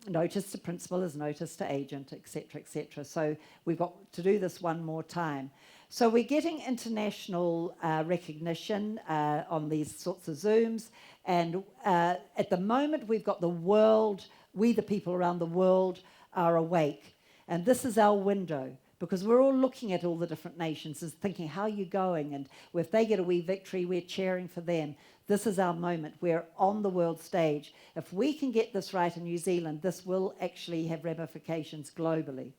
Speaker 1: notice to principal is notice to agent, etc., etc. So we've got to do this one more time. So we're getting international recognition on these sorts of Zooms, and at the moment we've got the world, we the people around the world are awake, and this is our window, because we're all looking at all the different nations and thinking, how are you going? And if they get a wee victory, we're cheering for them. This is our moment. We're on the world stage. If we can get this right in New Zealand, this will actually have ramifications globally.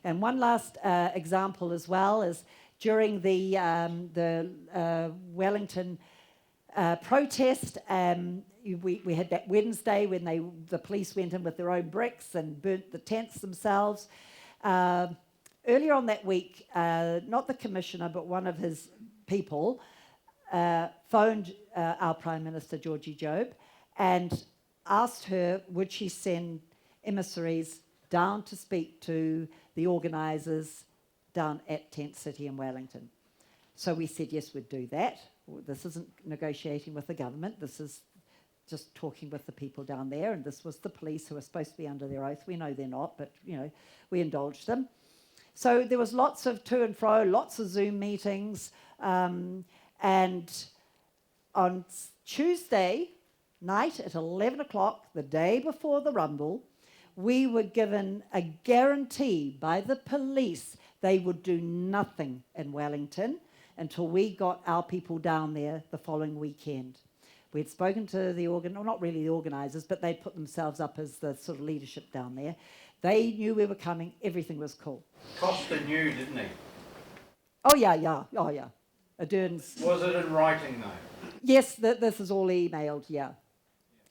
Speaker 1: And one last example as well is during the Wellington protest, we had that Wednesday when the police went in with their own bricks and burnt the tents themselves. Earlier on that week, not the commissioner, but one of his people phoned our Prime Minister, Georgie Job, and asked her would she send emissaries down to speak to the organisers down at Tent City in Wellington. So we said, yes, we'd do that. This isn't negotiating with the government. This is just talking with the people down there. And this was the police who are supposed to be under their oath. We know they're not, but, we indulged them. So there was lots of to and fro, lots of Zoom meetings. And on Tuesday night at 11 o'clock, the day before the Rumble, we were given a guarantee by the police they would do nothing in Wellington until we got our people down there the following weekend. We had spoken to not really the organisers, but they'd put themselves up as the sort of leadership down there. They knew we were coming. Everything was cool.
Speaker 3: Costa knew, didn't he?
Speaker 1: Oh, yeah. Ardern's.
Speaker 3: Was it in writing, though?
Speaker 1: Yes, this is all emailed, yeah.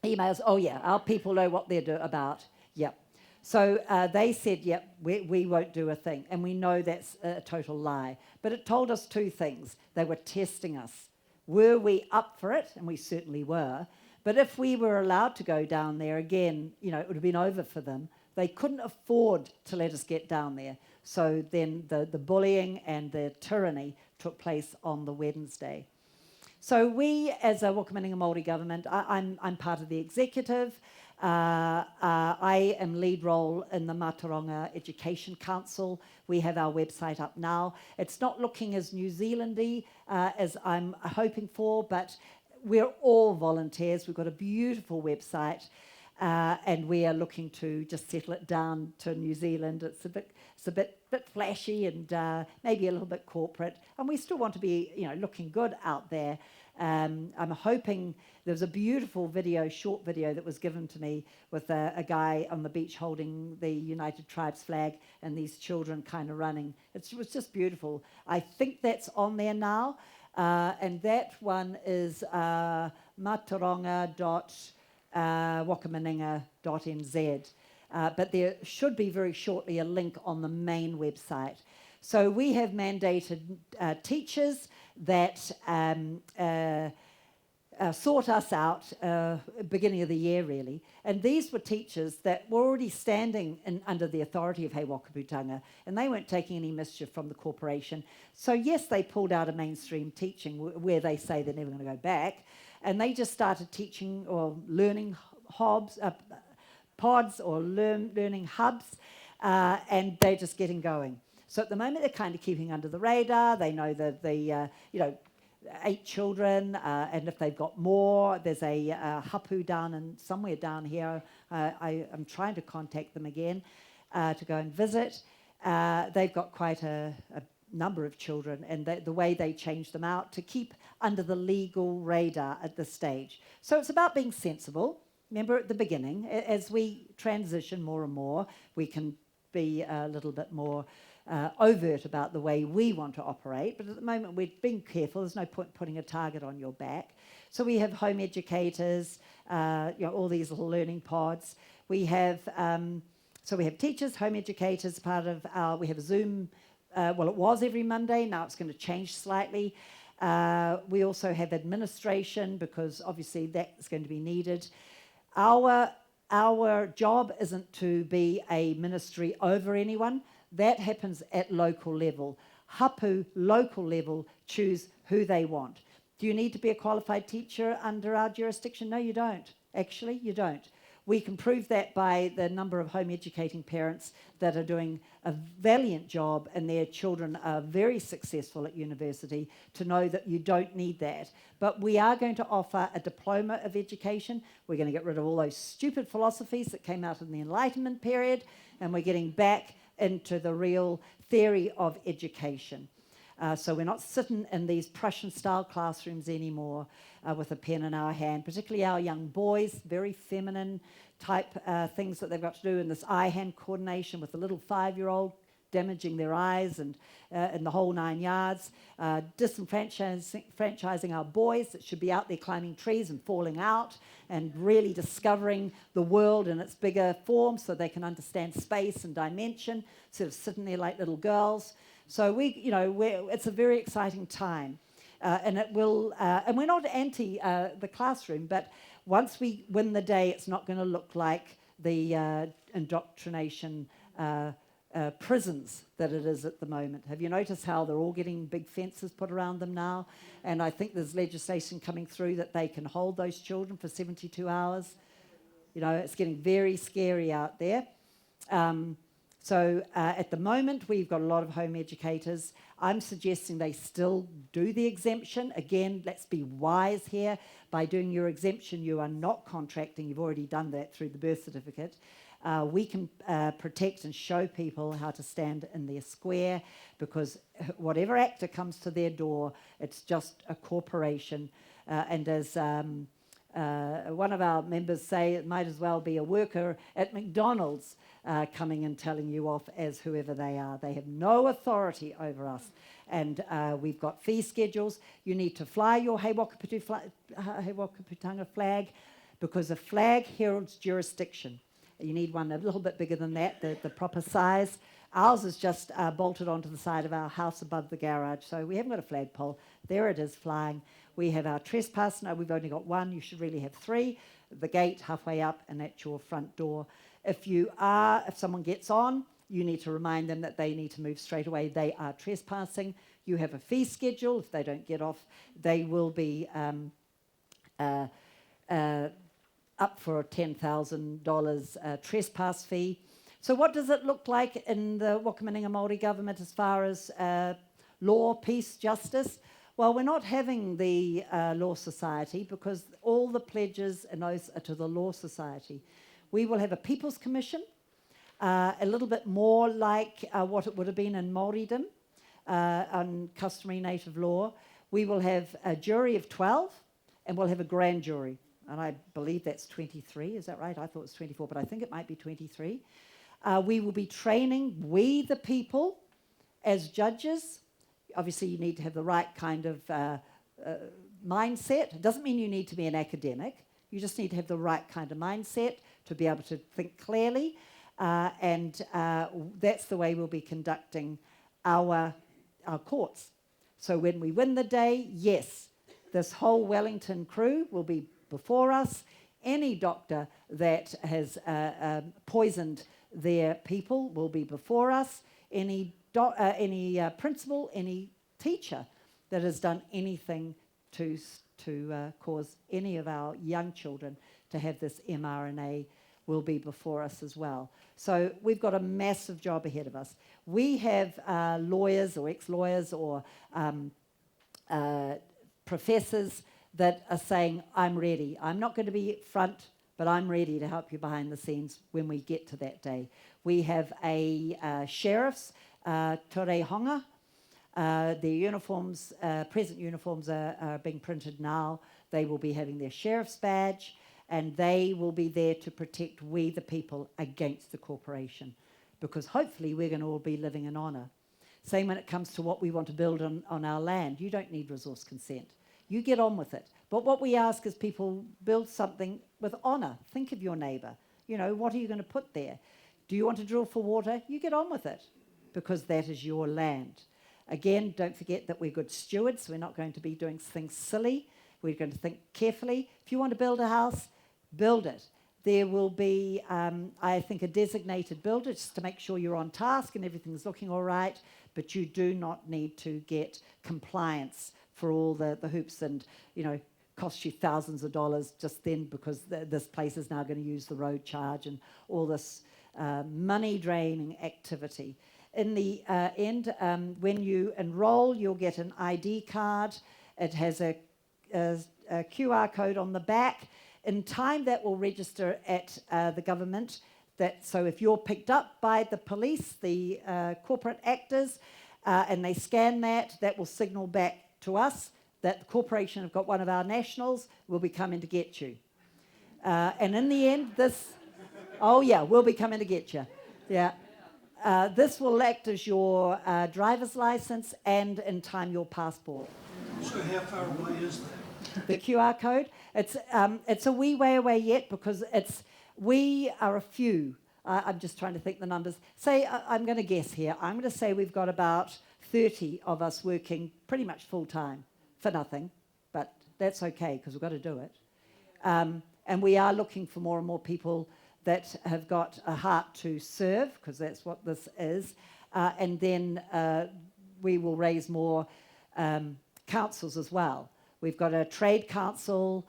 Speaker 1: Emails, oh, yeah, our people know what they're about, yep. So they said, yep, we won't do a thing. And we know that's a total lie. But it told us two things. They were testing us. Were we up for it? And we certainly were. But if we were allowed to go down there again, it would have been over for them. They couldn't afford to let us get down there. So then the bullying and the tyranny took place on the Wednesday. So we, as a Whakaputanga Māori government, I'm part of the executive. I am lead role in the Mātauranga Education Council. We have our website up now. It's not looking as New Zealandy as I'm hoping for, but we're all volunteers. We've got a beautiful website. And we are looking to just settle it down to New Zealand. It's a bit flashy and maybe a little bit corporate, and we still want to be, looking good out there. I'm hoping there was a beautiful short video that was given to me with a guy on the beach holding the United Tribes flag and these children kind of running. It was just beautiful. I think that's on there now, and that one is Mātauranga wakamaninga.nz. But there should be very shortly a link on the main website. So we have mandated teachers that sought us out beginning of the year, really. And these were teachers that were already standing under the authority of Whakaputanga, and they weren't taking any mischief from the corporation. So yes, they pulled out a mainstream teaching where they say they're never going to go back, and they just started teaching or learning pods or learning hubs, and they're just getting going. So at the moment, they're kind of keeping under the radar. They know that the 8 children, and if they've got more, there's a hapu somewhere down here. I'm trying to contact them again to go and visit. They've got quite a number of children, and the way they change them out to keep under the legal radar at this stage. So it's about being sensible. Remember at the beginning, as we transition more and more, we can be a little bit more overt about the way we want to operate, but at the moment we're being careful. There's no point putting a target on your back. So we have home educators, all these little learning pods. We have teachers, home educators. We have a Zoom. Well, it was every Monday. Now it's going to change slightly. We also have administration because obviously that's going to be needed. Our job isn't to be a ministry over anyone. That happens at local level. Hapu, local level, choose who they want. Do you need to be a qualified teacher under our jurisdiction? No, you don't. Actually, you don't. We can prove that by the number of home educating parents that are doing a valiant job and their children are very successful at university, to know that you don't need that. But we are going to offer a diploma of education. We're going to get rid of all those stupid philosophies that came out in the Enlightenment period, and we're getting back into the real theory of education. So we're not sitting in these Prussian-style classrooms anymore with a pen in our hand, particularly our young boys, very feminine type things that they've got to do in this eye-hand coordination with a little 5-year-old damaging their eyes and the whole 9 yards, disenfranchising our boys that should be out there climbing trees and falling out and really discovering the world in its bigger form so they can understand space and dimension, sort of sitting there like little girls. So it's a very exciting time, and it will. And we're not anti the classroom, but once we win the day, it's not going to look like the indoctrination prisons that it is at the moment. Have you noticed how they're all getting big fences put around them now? And I think there's legislation coming through that they can hold those children for 72 hours. It's getting very scary out there. So at the moment, we've got a lot of home educators. I'm suggesting they still do the exemption. Again, let's be wise here. By doing your exemption, you are not contracting. You've already done that through the birth certificate. We can protect and show people how to stand in their square, because whatever actor comes to their door, it's just a corporation. And as one of our members say, it might as well be a worker at McDonald's coming and telling you off as whoever they are. They have no authority over us. And we've got fee schedules. You need to fly your Whakaputanga flag, because a flag heralds jurisdiction. You need one a little bit bigger than that, the proper size. Ours is just bolted onto the side of our house above the garage, so we haven't got a flagpole. There it is flying. We have our trespass. No, we've only got one. You should really have 3. The gate halfway up and at your front door. If someone gets on, you need to remind them that they need to move straight away. They are trespassing. You have a fee schedule. If they don't get off, they will be up for a $10,000 trespass fee. So what does it look like in the Whakamaninga Māori government as far as law, peace, justice? Well, we're not having the Law Society, because all the pledges and oaths are to the Law Society. We will have a People's Commission, a little bit more like what it would have been in Māoridom on customary native law. We will have a jury of 12, and we'll have a grand jury. And I believe that's 23, is that right? I thought it was 24, but I think it might be 23. We will be training we the people as judges. Obviously, you need to have the right kind of mindset. It doesn't mean you need to be an academic. You just need to have the right kind of mindset to be able to think clearly. And that's the way we'll be conducting our courts. So when we win the day, yes, this whole Wellington crew will be before us. Any doctor that has poisoned their people will be before us. Any principal, any teacher that has done anything to cause any of our young children to have this mRNA will be before us as well. So we've got a massive job ahead of us. We have lawyers or ex-lawyers or professors that are saying, I'm ready. I'm not going to be front, but I'm ready to help you behind the scenes when we get to that day. We have a sheriff's, Ture Honga. Their uniforms, present uniforms are being printed now. They will be having their sheriff's badge, and they will be there to protect we the people against the corporation, because hopefully we're going to all be living in honour. Same when it comes to what we want to build on our land. You don't need resource consent. You get on with it. But what we ask is people build something with honour. Think of your neighbour. You know, what are you going to put there? Do you want to drill for water? You get on with it, because that is your land. Again, don't forget that we're good stewards. We're not going to be doing things silly. We're going to think carefully. If you want to build a house, build it. There will be, I think, a designated builder just to make sure you're on task and everything's looking all right, but you do not need to get compliance for all the hoops and, you know, cost you thousands of dollars just then because this place is now going to use the road charge and all this money-draining activity. In the end, when you enroll, you'll get an ID card. It has a QR code on the back. In time, that will register at the government. So if you're picked up by the police, the corporate actors, and they scan that, that will signal back to us that the corporation have got one of our nationals, will be coming to get you. And in the end, we'll be coming to get you. Yeah. This will act as your driver's license and, in time, your passport.
Speaker 4: So how far away is that?
Speaker 1: The QR code, it's a wee way away yet, because we are a few. I'm just trying to think the numbers. Say, I'm going to guess here. I'm going to say we've got about 30 of us working pretty much full time for nothing, but that's okay because we've got to do it. And we are looking for more and more people that have got a heart to serve, because that's what this is. And then we will raise more councils as well. We've got a trade council,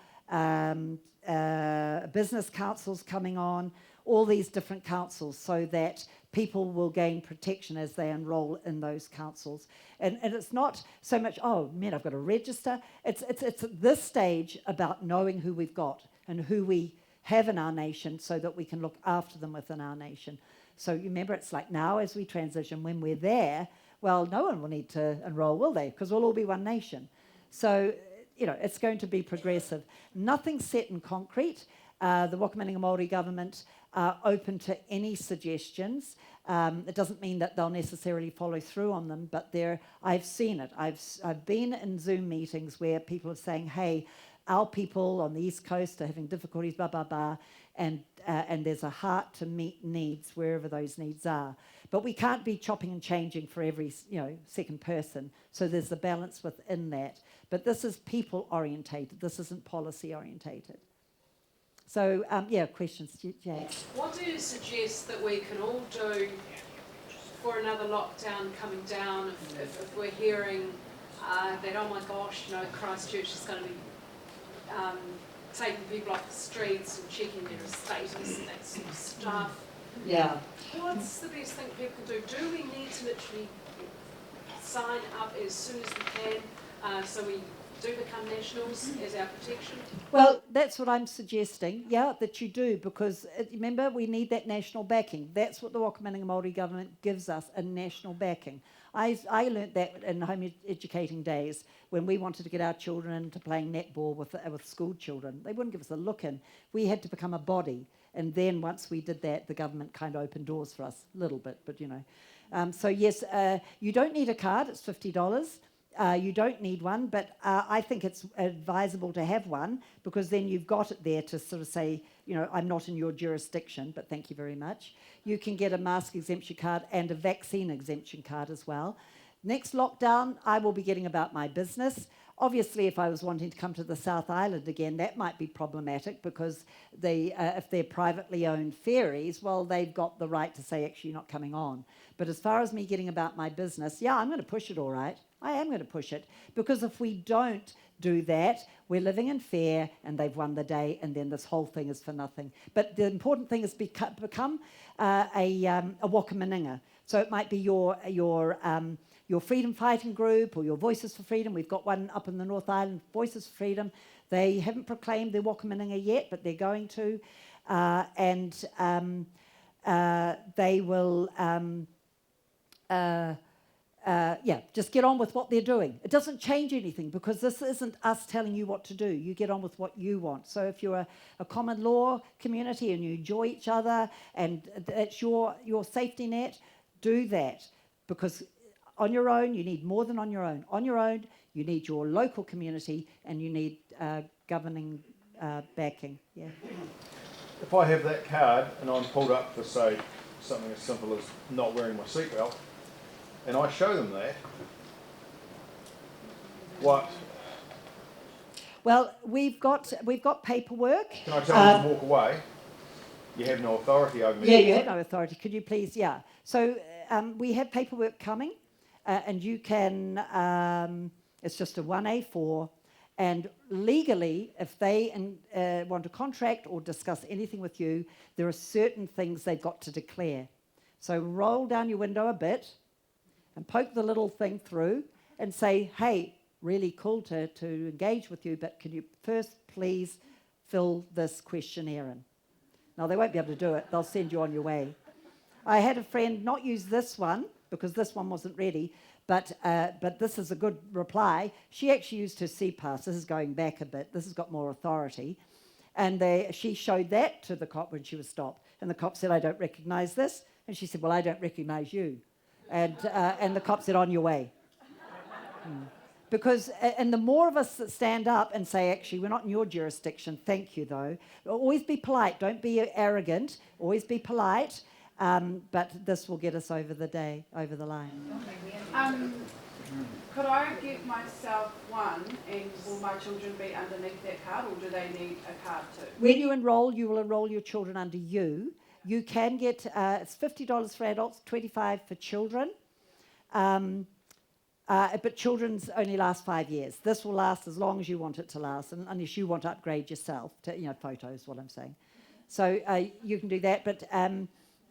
Speaker 1: business councils coming on, all these different councils, so that people will gain protection as they enroll in those councils. And it's not so much, oh, man, I've got to register. It's at this stage about knowing who we've got and who we have in our nation so that we can look after them within our nation. So you remember, it's like now as we transition, when we're there, well, no one will need to enroll, will they? Because we'll all be one nation. So, you know, it's going to be progressive. Nothing set in concrete. The Whakaputanga Māori government are open to any suggestions. It doesn't mean that they'll necessarily follow through on them, but I've seen it. I've been in Zoom meetings where people are saying, hey, our people on the East Coast are having difficulties, blah, blah, blah, and there's a heart to meet needs wherever those needs are. But we can't be chopping and changing for every, second person, so there's a balance within that. But this is people-orientated. This isn't policy-orientated. So, questions, Jay?
Speaker 5: What do you suggest that we can all do for another lockdown coming down if we're hearing that, oh my gosh, Christchurch is going to be taking people off the streets and checking their status and that sort of stuff?
Speaker 1: Yeah.
Speaker 5: What's the best thing people can do? Do we need to literally sign up as soon as we can so we do become nationals as our protection?
Speaker 1: Well, that's what I'm suggesting, that you do, because remember, we need that national backing. That's what the Whakaputanga Māori government gives us, a national backing. I learnt that in home educating days when we wanted to get our children into playing netball with school children. They wouldn't give us a look in. We had to become a body. And then once we did that, the government kind of opened doors for us a little bit, but So yes, you don't need a card. It's $50. you don't need one, but I think it's advisable to have one because then you've got it there to sort of say, you know, I'm not in your jurisdiction, but thank you very much. You can get a mask exemption card and a vaccine exemption card as well. Next lockdown, I will be getting about my business. Obviously, if I was wanting to come to the South Island again, that might be problematic because if they're privately owned ferries, well, they've got the right to say, actually, you're not coming on. But as far as me getting about my business, yeah, I'm going to push it all right. I am going to push it because if we don't do that, we're living in fear and they've won the day and then this whole thing is for nothing. But the important thing is become a Whakaputanga. So it might be your freedom fighting group or your Voices for Freedom. We've got one up in the North Island, Voices for Freedom. They haven't proclaimed their Whakaputanga yet, but they're going to. They will... just get on with what they're doing. It doesn't change anything because this isn't us telling you what to do. You get on with what you want. So if you're a common law community and you enjoy each other and that's your safety net, do that because on your own, you need more than on your own. On your own, you need your local community and you need governing backing. Yeah.
Speaker 2: If I have that card and I'm pulled up for, say, something as simple as not wearing my seatbelt, and I show them that, what?
Speaker 1: Well, we've got paperwork.
Speaker 2: Can I tell them to walk away? You have no authority over me.
Speaker 1: Yeah, you have no authority. Could you please? Yeah. So we have paperwork coming, and you can. It's just a 1A4, and legally, if they want to contract or discuss anything with you, there are certain things they've got to declare. So roll down your window a bit and poke the little thing through and say, hey, really cool to engage with you, but can you first please fill this questionnaire in? Now, they won't be able to do it. They'll send you on your way. I had a friend not use this one because this one wasn't ready, but this is a good reply. She actually used her C-Pass. This is going back a bit. This has got more authority. And she showed that to the cop when she was stopped. And the cop said, I don't recognise this. And she said, well, I don't recognise you. And the cop said, on your way. Because, and the more of us that stand up and say, actually, we're not in your jurisdiction, thank you, though. Always be polite. Don't be arrogant. Always be polite. But this will get us over the line.
Speaker 6: Could I get myself one, and will my children be underneath that card, or do they need a card too?
Speaker 1: When you enrol, you will enrol your children under you. You can get, it's $50 for adults, $25 for children. But children's only last 5 years. This will last as long as you want it to last, unless you want to upgrade yourself to, photos, what I'm saying. So you can do that. But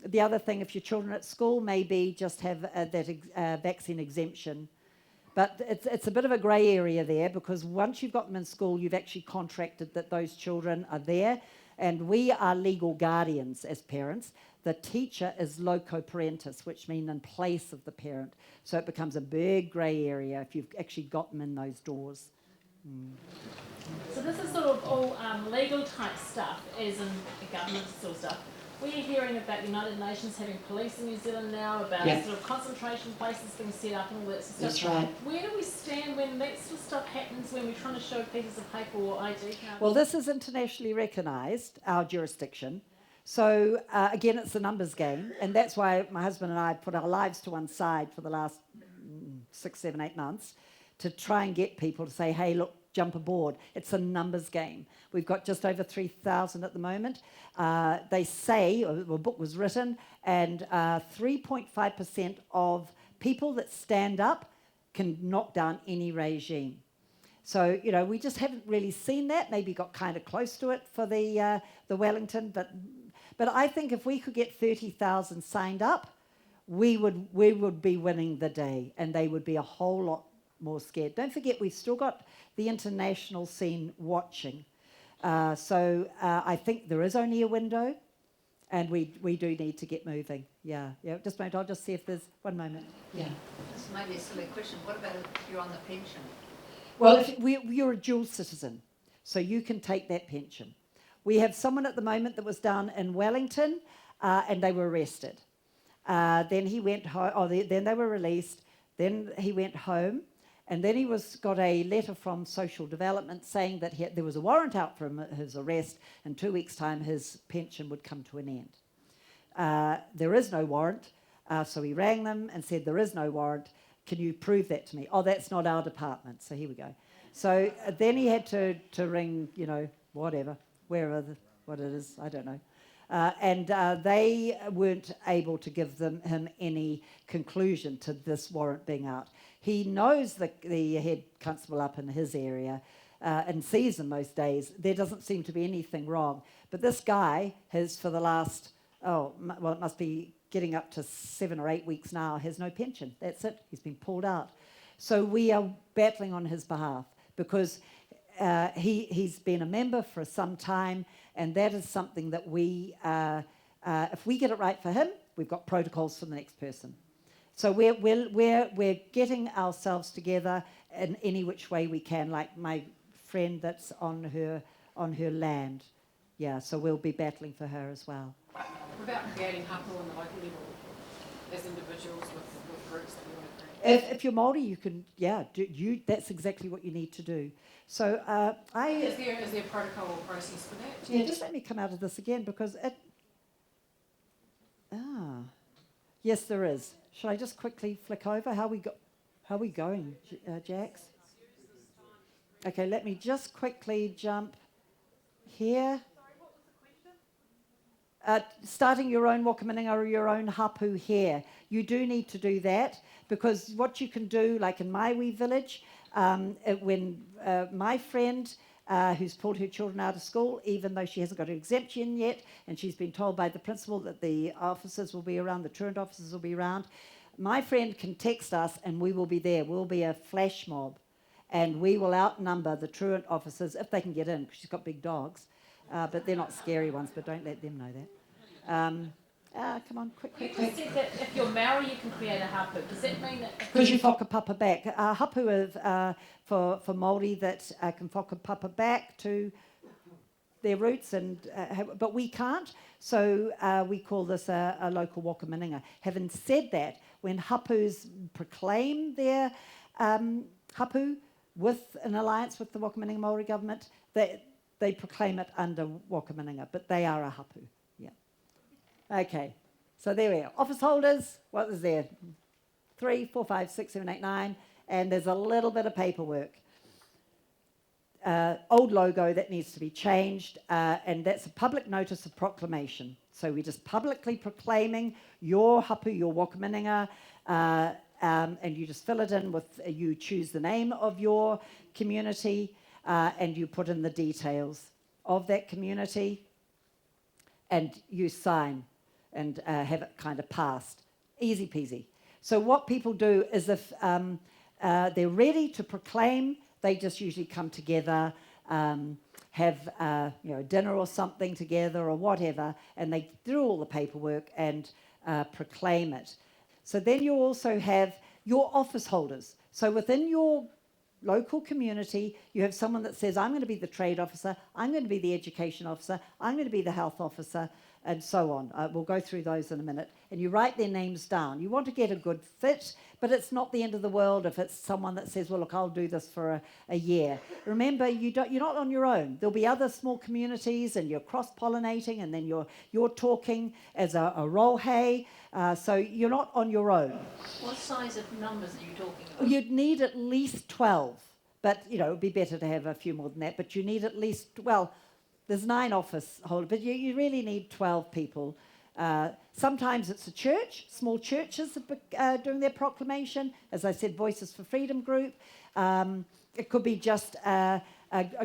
Speaker 1: the other thing, if your children at school, maybe just have that vaccine exemption. But it's a bit of a grey area there because once you've got them in school, you've actually contracted that those children are there. And we are legal guardians as parents. The teacher is loco parentis, which means in place of the parent. So it becomes a big grey area if you've actually got them in those doors.
Speaker 7: So this is sort of all legal type stuff, as in government sort of stuff. We're hearing about United Nations having police in New Zealand now, about sort of concentration places being set up and all that sort of
Speaker 1: That's
Speaker 7: stuff.
Speaker 1: right.
Speaker 7: Where do we stand when that sort of stuff happens, when we're trying to show pieces of paper or ID cards?
Speaker 1: Well, this is internationally recognised, our jurisdiction. So, again, it's a numbers game. And that's why my husband and I put our lives to one side for the last 6, 7, 8 months to try and get people to say, hey, look, jump aboard. It's a numbers game. We've got just over 3,000 at the moment. They say, a book was written, and 3.5% of people that stand up can knock down any regime. So, we just haven't really seen that. Maybe got kind of close to it for the Wellington. But I think if we could get 30,000 signed up, we would be winning the day, and they would be a whole lot more scared. Don't forget, we've still got the international scene watching. So I think there is only a window, and we do need to get moving. Yeah. Just a moment. I'll just see if there's one moment. Yeah.
Speaker 8: This may be a silly question. What about if you're on the pension?
Speaker 1: Well, if you're a dual citizen, so you can take that pension. We have someone at the moment that was down in Wellington, and they were arrested. Then he went home. Then they were released. Then he went home. And then he got a letter from Social Development saying that there was a warrant out for his arrest. In 2 weeks' time, his pension would come to an end. There is no warrant, so he rang them and said, there is no warrant. Can you prove that to me? Oh, that's not our department. So here we go. So then he had to ring, whatever, what it is, I don't know. And they weren't able to give him any conclusion to this warrant being out. He knows the head constable up in his area and sees him most days. There doesn't seem to be anything wrong. But this guy has, for the last, it must be getting up to 7 or 8 weeks now, has no pension. That's it. He's been pulled out. So we are battling on his behalf because he's been a member for some time, and that is something that we, if we get it right for him, we've got protocols for the next person. So we're getting ourselves together in any which way we can, like my friend that's on her land. Yeah, so we'll be battling for her as well.
Speaker 9: What about creating hapu on the local level as individuals with groups that we want to create?
Speaker 1: If you're Māori, you can, that's exactly what you need to do. So
Speaker 9: Is there a protocol or process for that?
Speaker 1: Yeah, just let me come out of this again because yes, there is. Shall I just quickly flick over? How are we going, Jax? Okay, let me just quickly jump here. Starting your own wakaminenga or your own hapu here. You do need to do that because what you can do, like in my wee village, when my friend who's pulled her children out of school, even though she hasn't got an exemption yet, and she's been told by the principal that the officers will be around, the truant officers will be around, my friend can text us and we will be there. We'll be a flash mob and we will outnumber the truant officers if they can get in because she's got big dogs. But they're not scary ones, but don't let them know that. Come on, quick.
Speaker 7: You just said that if you're Maori, you can create a hapu. Does that mean that...
Speaker 1: Because you whakapapa back. Hapu is for Māori that can whakapapa back to their roots, but we can't, so we call this a local wakaminenga. Having said that, when hapus proclaim their hapu with an alliance with the Whakaminenga Māori government, they proclaim it under wakaminenga, but they are a hapu. Yeah. Okay. So there we are. Office holders, what is there? 3, 4, 5, 6, 7, 8, 9, and there's a little bit of paperwork. Old logo that needs to be changed, and that's a public notice of proclamation. So we're just publicly proclaiming your hapu, your wakaminenga, and you just fill it in with, you choose the name of your community, and you put in the details of that community, and you sign and have it kind of passed. Easy peasy. So what people do is if they're ready to proclaim, they just usually come together, have dinner or something together or whatever, and they do all the paperwork and proclaim it. So then you also have your office holders. So within your local community, you have someone that says, I'm going to be the trade officer, I'm going to be the education officer, I'm going to be the health officer, and so on. We'll go through those in a minute. And you write their names down. You want to get a good fit, but it's not the end of the world if it's someone that says, well, look, I'll do this for a year. Remember, you're not on your own. There'll be other small communities, and you're cross-pollinating, and then you're talking as a rohe, so you're not on your own.
Speaker 8: What size of numbers are you talking about?
Speaker 1: You'd need at least 12, but, it would be better to have a few more than that, but you need at least, there's 9 office holders, but you really need 12 people. Sometimes it's a church, small churches doing their proclamation. As I said, Voices for Freedom group. It could be just a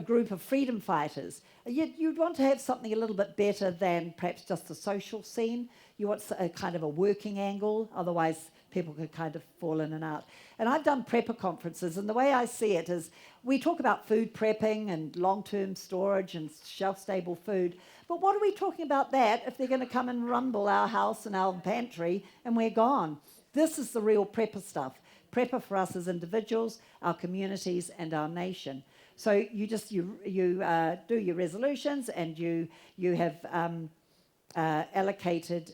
Speaker 1: group of freedom fighters. You'd want to have something a little bit better than perhaps just a social scene. You want a kind of a working angle, otherwise people could kind of fall in and out. And I've done prepper conferences, and the way I see it is we talk about food prepping and long-term storage and shelf-stable food, but what are we talking about that if they're going to come and rumble our house and our pantry and we're gone? This is the real prepper stuff. Prepper for us as individuals, our communities, and our nation. So you do your resolutions, and you have allocated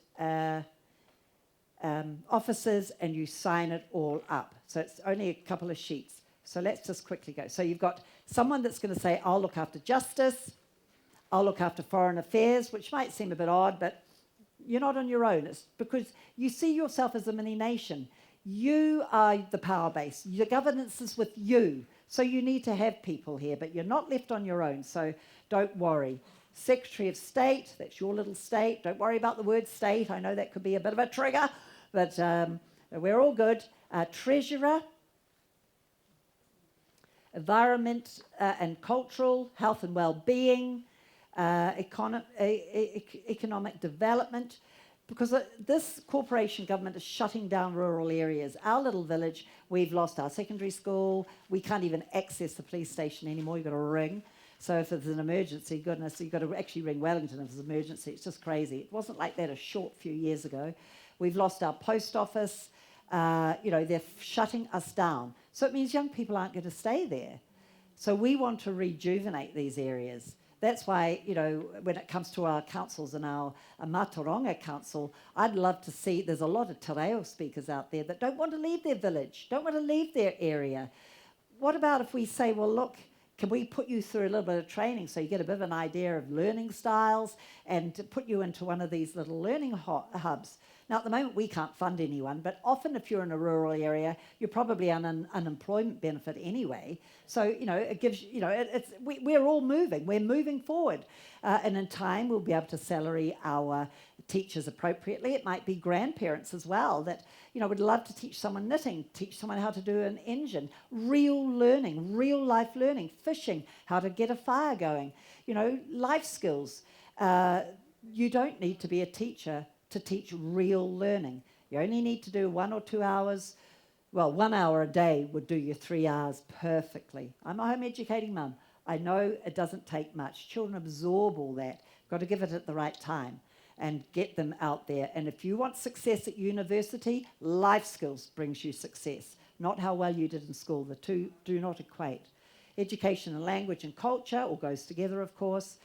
Speaker 1: officers, and you sign it all up. So it's only a couple of sheets. So let's just quickly go. So you've got someone that's going to say, I'll look after justice, I'll look after foreign affairs, which might seem a bit odd, but you're not on your own. It's because you see yourself as a mini nation. You are the power base. Your governance is with you. So you need to have people here, but you're not left on your own. So don't worry. Secretary of State, that's your little state. Don't worry about the word state. I know that could be a bit of a trigger, but we're all good. Treasurer, environment and cultural, health and well-being, economic development, because this corporation government is shutting down rural areas. Our little village, we've lost our secondary school. We can't even access the police station anymore. You've got to ring. So if it's an emergency, goodness, you've got to actually ring Wellington if it's an emergency. It's just crazy. It wasn't like that a short few years ago. We've lost our post office. They're shutting us down. So it means young people aren't going to stay there. So we want to rejuvenate these areas. That's why, when it comes to our councils and our Mātauranga Council, I'd love to see, there's a lot of te reo speakers out there that don't want to leave their village, don't want to leave their area. What about if we say, well, look, can we put you through a little bit of training so you get a bit of an idea of learning styles and to put you into one of these little learning hubs? Now, at the moment, we can't fund anyone, but often if you're in a rural area, you're probably on an unemployment benefit anyway. So, it gives, we're all moving. We're moving forward. And in time, we'll be able to salary our teachers appropriately. It might be grandparents as well that, would love to teach someone knitting, teach someone how to do an engine, real learning, real life learning, fishing, how to get a fire going, life skills. You don't need to be a teacher to teach real learning. You only need to do 1 or 2 hours. Well, 1 hour a day would do you 3 hours perfectly. I'm a home educating mum. I know it doesn't take much. Children absorb all that. Got to give it at the right time and get them out there. And if you want success at university, life skills brings you success, not how well you did in school. The two do not equate. Education and language and culture all goes together, of course.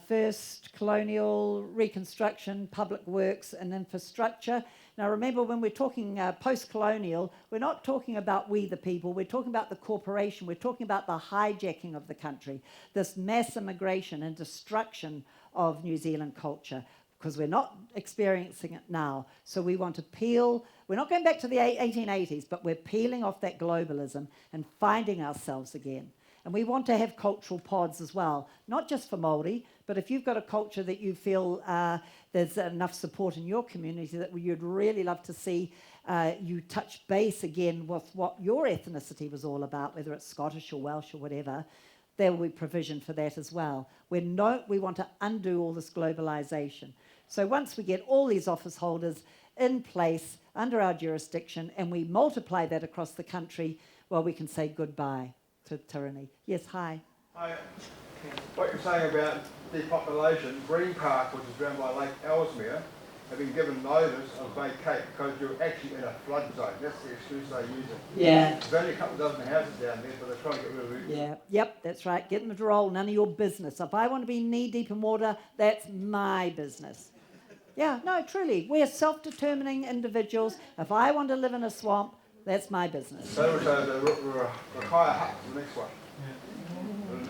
Speaker 1: First, colonial, reconstruction, public works and infrastructure. Now remember, when we're talking post-colonial, we're not talking about we the people, we're talking about the corporation, we're talking about the hijacking of the country, this mass immigration and destruction of New Zealand culture, because we're not experiencing it now. So we want to peel, we're not going back to the 1880s, but we're peeling off that globalism and finding ourselves again. And we want to have cultural pods as well, not just for Māori, but if you've got a culture that you feel there's enough support in your community that you'd really love to see you touch base again with what your ethnicity was all about, whether it's Scottish or Welsh or whatever, there will be provision for that as well. We want to undo all this globalisation. So once we get all these office holders in place under our jurisdiction and we multiply that across the country, well, we can say goodbye to tyranny. Yes, hi.
Speaker 2: Hi. What you're saying about depopulation, Green Park, which is around by Lake Ellesmere, have been given notice of vacate because you're actually in a flood zone. That's the excuse they use it.
Speaker 1: Yeah.
Speaker 2: There's only a couple dozen houses down there, but they're trying to get rid of it.
Speaker 1: Yeah, yep, that's right. Get them to roll, none of your business. If I want to be knee-deep in water, that's my business. Yeah, no, truly. We're self-determining individuals. If I want to live in a swamp, that's my business.
Speaker 2: So the higher hut, the next one.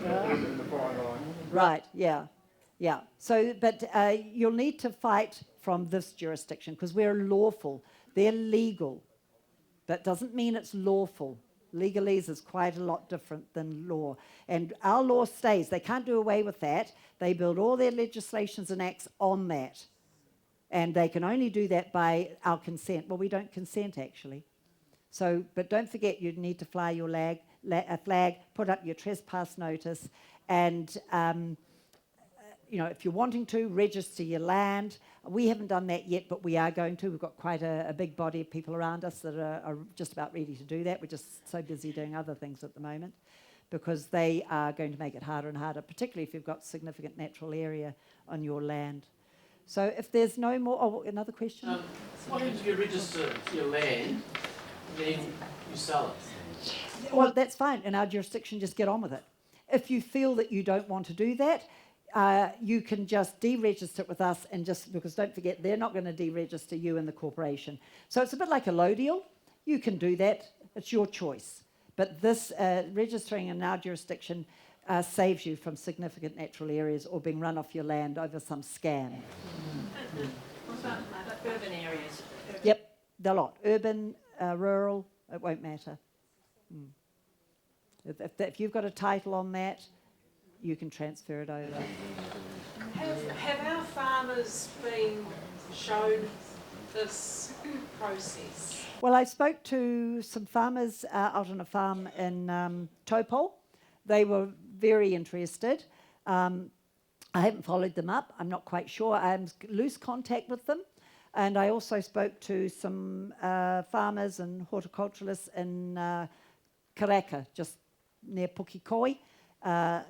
Speaker 2: In the fine line.
Speaker 1: Right, yeah. Yeah. So, but you'll need to fight from this jurisdiction because we're lawful. They're legal. That doesn't mean it's lawful. Legalese is quite a lot different than law. And our law stays. They can't do away with that. They build all their legislations and acts on that. And they can only do that by our consent. Well, we don't consent, actually. So, but don't forget, you need to fly your flag, put up your trespass notice, and if you're wanting to, register your land. We haven't done that yet, but we are going to. We've got quite a big body of people around us that are just about ready to do that. We're just so busy doing other things at the moment because they are going to make it harder and harder, particularly if you've got significant natural area on your land. So if there's no more... Oh, another question?
Speaker 10: What happens if you register your land, then you sell it?
Speaker 1: Well, that's fine. In our jurisdiction, just get on with it. If you feel that you don't want to do that, you can just deregister it with us and just, because don't forget, they're not going to deregister you in the corporation. So it's a bit like a low deal. You can do that It's your choice. But this registering in our jurisdiction saves you from significant natural areas or being run off your land over some scam.
Speaker 8: What about urban areas?
Speaker 1: Yep, a lot. Urban, rural, it won't matter. If you've got a title on that, you can transfer it over.
Speaker 5: Have our farmers been shown this process?
Speaker 1: Well, I spoke to some farmers out on a farm in Taupo. They were very interested. I haven't followed them up. I'm not quite sure. I'm in loose contact with them. And I also spoke to some farmers and horticulturalists in Karaka, just near Pukikoi,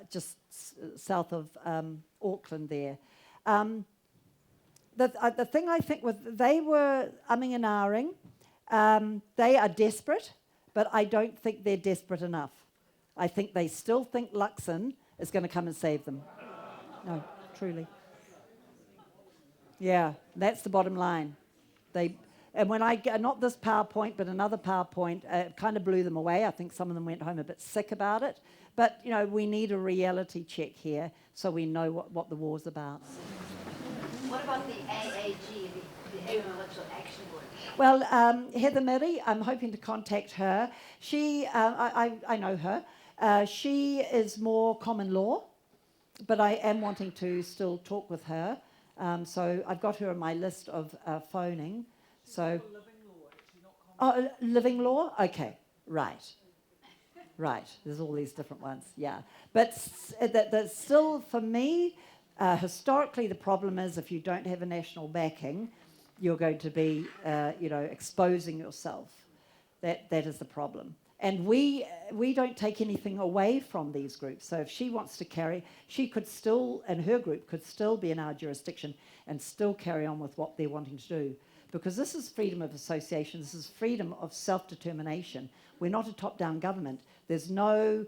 Speaker 1: just south of Auckland there. The thing I think was they were umming and ahhing. They are desperate, but I don't think they're desperate enough. I think they still think Luxon is going to come and save them. No, truly. Yeah, that's the bottom line. And when I get, not this PowerPoint, but another PowerPoint, it kind of blew them away. I think some of them went home a bit sick about it. But, you know, we need a reality check here so we know what the war's about.
Speaker 8: What about the AAG, the Agricultural Action Group?
Speaker 1: Well, Heather Murray, I'm hoping to contact her. She, I know her. She is more common law, but I am wanting to still talk with her. So I've got her on my list of phoning. So, living law? Okay, right. There's all these different ones, yeah. But that's still, for me, historically the problem is if you don't have a national backing, you're going to be, exposing yourself. That is the problem. And we don't take anything away from these groups. So if she wants to carry, she could still, and her group could still be in our jurisdiction and still carry on with what they're wanting to do. Because this is freedom of association, this is freedom of self-determination. We're not a top-down government. There's no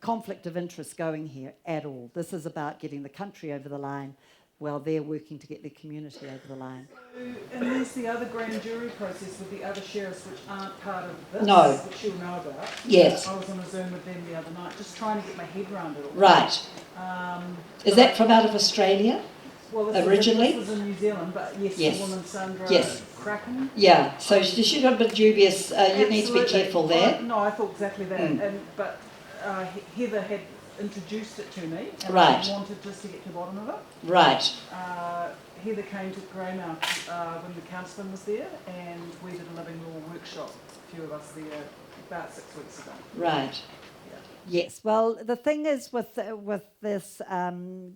Speaker 1: conflict of interest going here at all. This is about getting the country over the line while they're working to get their community over the line.
Speaker 4: And there's the other grand jury process with the other sheriffs which aren't part of this,
Speaker 1: No.
Speaker 4: which you'll know about.
Speaker 1: Yes.
Speaker 4: I was on a Zoom with them the other night, just trying to get my head around it all.
Speaker 1: Right. Is that from out of Australia?
Speaker 4: Well,
Speaker 1: originally?
Speaker 4: This was in New Zealand, but yes, the woman Sandra Kraken.
Speaker 1: Yeah, so she got a bit dubious. You need to be careful there.
Speaker 4: No, I thought exactly that. But Heather had introduced it to me, and
Speaker 1: Right.
Speaker 4: I wanted just to get to the bottom of it.
Speaker 1: Right.
Speaker 4: Heather came to Greymouth when the councilman was there, and we did a living law workshop, a few of us there, about 6 weeks ago.
Speaker 1: Right. Yes, well, the thing is with this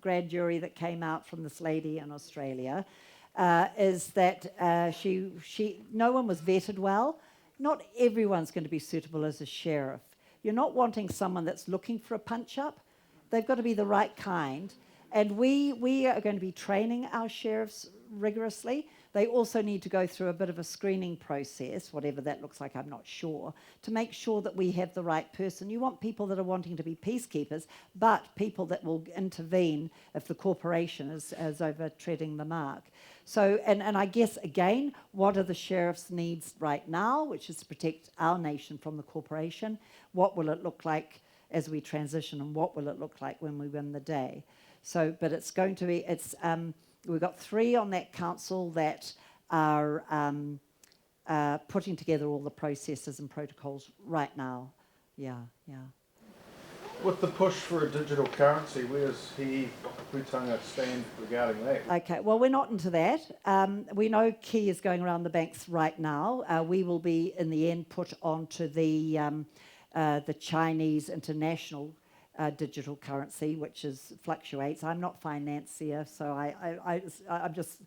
Speaker 1: grand jury that came out from this lady in Australia is that no one was vetted well. Not everyone's going to be suitable as a sheriff. You're not wanting someone that's looking for a punch-up. They've got to be the right kind. And we are going to be training our sheriffs rigorously. They also need to go through a bit of a screening process, whatever that looks like, I'm not sure, to make sure that we have the right person. You want people that are wanting to be peacekeepers, but people that will intervene if the corporation is over treading the mark. So, and I guess, again, what are the sheriff's needs right now, which is to protect our nation from the corporation? What will it look like as we transition, and what will it look like when we win the day? So, but it's going to be, we've got 3 on that council that are putting together all the processes and protocols right now. Yeah.
Speaker 2: With the push for a digital currency, where does Whakaputanga stand regarding that?
Speaker 1: Okay, well, we're not into that. We know key is going around the banks right now. We will be, in the end, put onto the Chinese international digital currency, which fluctuates. I'm not financier, so I'm just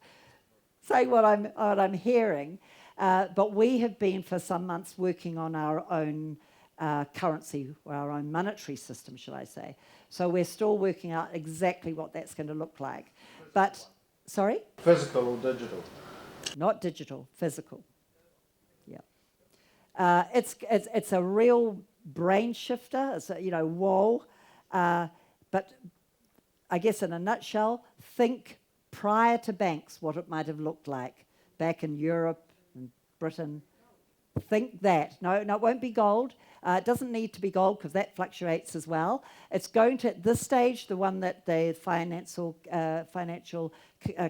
Speaker 1: saying what I'm hearing. But we have been for some months working on our own currency, or our own monetary system, should I say. So we're still working out exactly what that's going to look like. But, sorry?
Speaker 2: Physical or digital?
Speaker 1: Not digital, physical. Yeah. It's a real brain shifter. It's whoa. But I guess in a nutshell, think prior to banks what it might have looked like back in Europe and Britain. think that. No, it won't be gold. It doesn't need to be gold because that fluctuates as well. It's going to, at this stage, the one that the financial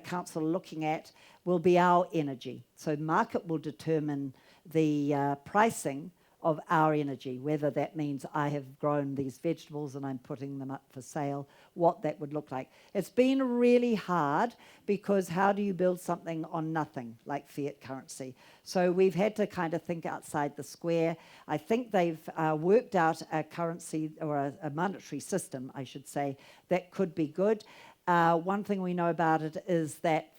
Speaker 1: council are looking at will be our energy. So market will determine the pricing of our energy, whether that means I have grown these vegetables and I'm putting them up for sale, what that would look like. It's been really hard because how do you build something on nothing like fiat currency? So we've had to kind of think outside the square. I think they've worked out a currency or a monetary system, I should say, that could be good. One thing we know about it is that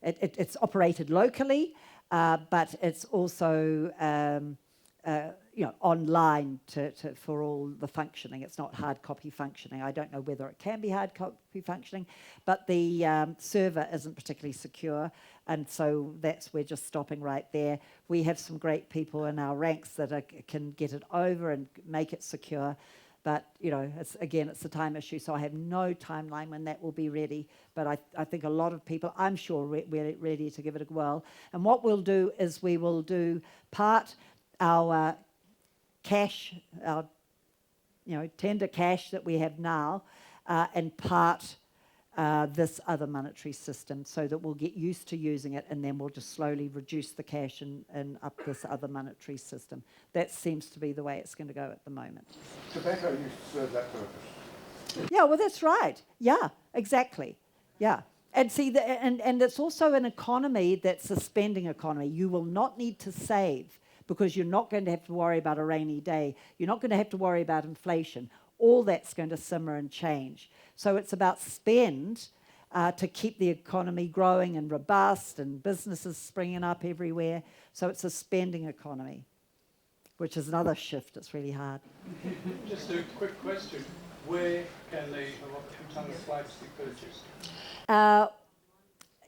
Speaker 1: it's operated locally, but it's also online for all the functioning. It's not hard copy functioning. I don't know whether it can be hard copy functioning, but the server isn't particularly secure, and so we're just stopping right there. We have some great people in our ranks that can get it over and make it secure. But, it's a time issue, so I have no timeline when that will be ready. But I think a lot of people, I'm sure, we're ready to give it a whirl. And what we'll do is we will do part our cash, our tender cash that we have now, and part this other monetary system, so that we'll get used to using it, and then we'll just slowly reduce the cash and up this other monetary system. That seems to be the way it's going to go at the moment.
Speaker 2: Tobacco used to serve that purpose.
Speaker 1: Yeah, well, that's right. Yeah, exactly. Yeah. And see, and it's also an economy that's a spending economy. You will not need to save because you're not going to have to worry about a rainy day. You're not going to have to worry about inflation. All that's going to simmer and change. So it's about spend to keep the economy growing and robust and businesses springing up everywhere. So it's a spending economy, which is another shift. It's really hard.
Speaker 11: Just a quick question. Where can the Whakaputanga flags be purchased?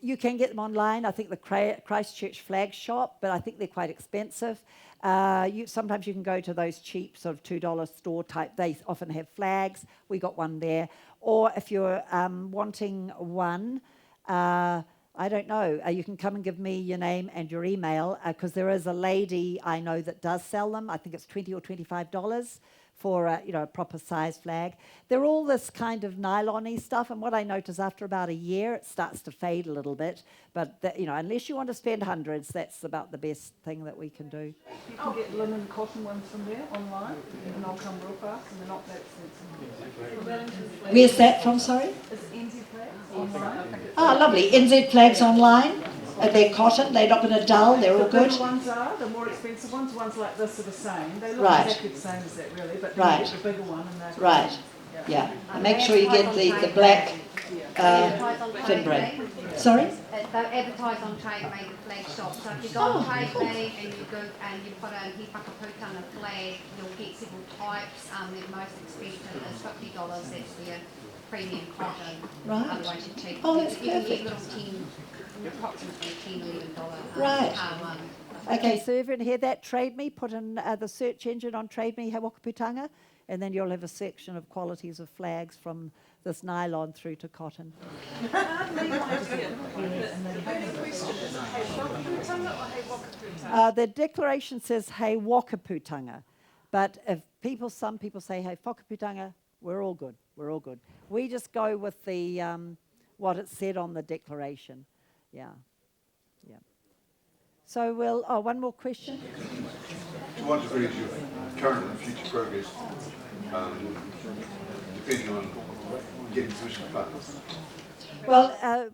Speaker 1: You can get them online. I think the Christchurch flag shop, but I think they're quite expensive. Sometimes you can go to those cheap sort of $2 store type. They often have flags. We got one there. Or if you're wanting one, I don't know. You can come and give me your name and your email because there is a lady I know that does sell them. I think it's $20 or $25 for a proper size flag. They're all this kind of nylon-y stuff, and what I notice after about a year, it starts to fade a little bit. But unless you want to spend hundreds, that's about the best thing that we can do.
Speaker 4: You can get linen cotton ones from there online, and they'll come real fast, and they're not that expensive.
Speaker 1: Where's that from, sorry?
Speaker 4: It's NZ Flags online.
Speaker 1: Ah, lovely. NZ Flags online. They're cotton. They're not going to dull. They're all good.
Speaker 4: The ones are, the more expensive ones, ones like this are the same. They look
Speaker 1: Right.
Speaker 4: exactly the same as that, really, but
Speaker 1: Right.
Speaker 4: you get the bigger one. And they're
Speaker 1: Right. Yeah. And make sure you get the black thin braid. Sorry?
Speaker 8: They're advertised on Trade Made flag shops. So if you go on Trade Made and you go and you put in Whakaputanga flag, you'll get several types. The most expensive is $50. That's the premium cotton.
Speaker 1: Right.
Speaker 8: Otherwise you're cheap.
Speaker 1: Oh, that's
Speaker 8: You can
Speaker 1: perfect.
Speaker 8: get little approximately $10, $11
Speaker 1: Right.
Speaker 8: one.
Speaker 1: Okay, so everyone hear that? Trade Me. Put in the search engine on Trade Me Whakaputanga, and then you'll have a section of qualities of flags from this nylon through to cotton. The declaration says Hey Whakaputanga, but if some people say Hey Whakaputanga, we're all good. We're all good. We just go with the what it said on the declaration. Yeah. Yeah. So one more question.
Speaker 12: To what degree is your current and future progress depending on getting sufficient funds?
Speaker 1: Well,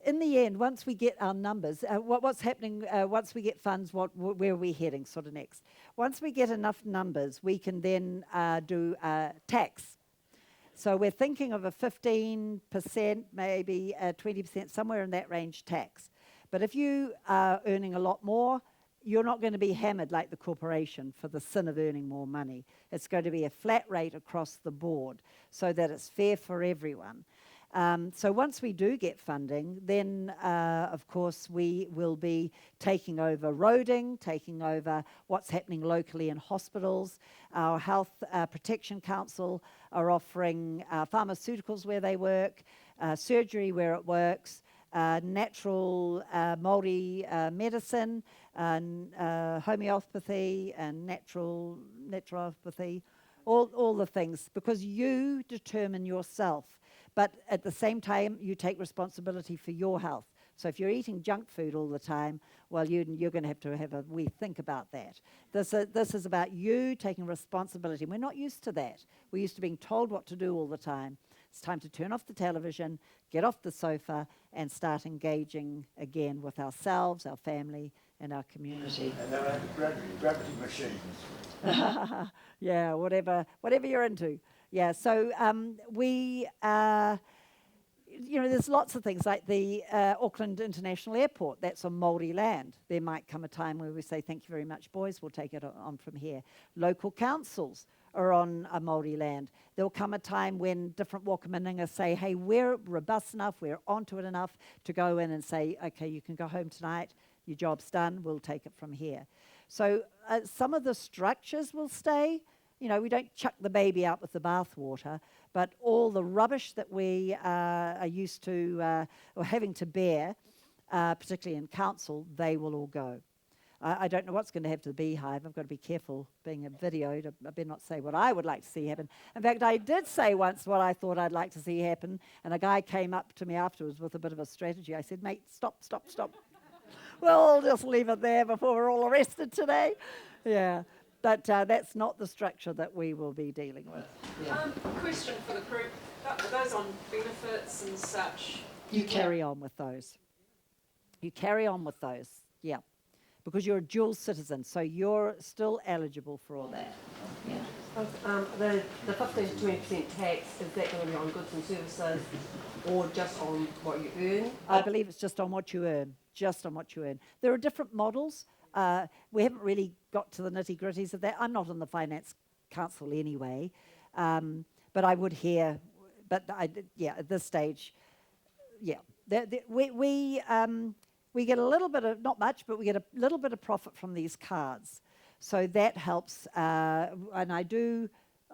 Speaker 1: in the end, once we get our numbers, what's happening, once we get funds, where are we heading sort of next? Once we get enough numbers, we can then do tax. So we're thinking of a 15%, maybe 20%, somewhere in that range tax. But if you are earning a lot more, you're not going to be hammered like the corporation for the sin of earning more money. It's going to be a flat rate across the board so that it's fair for everyone. So once we do get funding, then of course we will be taking over roading, taking over what's happening locally in hospitals. Our Health Protection Council are offering pharmaceuticals where they work, surgery where it works, natural Māori medicine, homeopathy and naturopathy, all the things, because you determine yourself. But at the same time, you take responsibility for your health. So if you're eating junk food all the time, well, you're going to have a wee think about that. This is about you taking responsibility. We're not used to that. We're used to being told what to do all the time. It's time to turn off the television, get off the sofa, and start engaging again with ourselves, our family, and our community.
Speaker 2: And they'll have gravity machines.
Speaker 1: Yeah, whatever you're into. Yeah, so there's lots of things like the Auckland International Airport. That's on Māori land. There might come a time where we say, thank you very much, boys, we'll take it on from here. Local councils are on a Māori land. There'll come a time when different Whakaputanga say, hey, we're robust enough, we're onto it enough to go in and say, okay, you can go home tonight, your job's done, we'll take it from here. So some of the structures will stay. You know, we don't chuck the baby out with the bathwater, but all the rubbish that we are used to or having to bear, particularly in council, they will all go. I don't know what's going to happen to the beehive. I've got to be careful being a video. I better not say what I would like to see happen. In fact, I did say once what I thought I'd like to see happen, and a guy came up to me afterwards with a bit of a strategy. I said, mate, stop. We'll just leave it there before we're all arrested today. Yeah. But that's not the structure that we will be dealing with. Yeah.
Speaker 5: Question for the group. Those on benefits and such.
Speaker 1: You carry on with those. Yeah. Because you're a dual citizen, so you're still eligible for all that. Yeah.
Speaker 13: The 15 to 20% tax, is that going to be on goods and services or just on what you earn?
Speaker 1: I believe it's just on what you earn. There are different models. We haven't really got to the nitty-gritties of that. I'm not on the Finance Council anyway, but I would hear, at this stage, yeah. We get a little bit of, not much, but we get a little bit of profit from these cards. So that helps, and I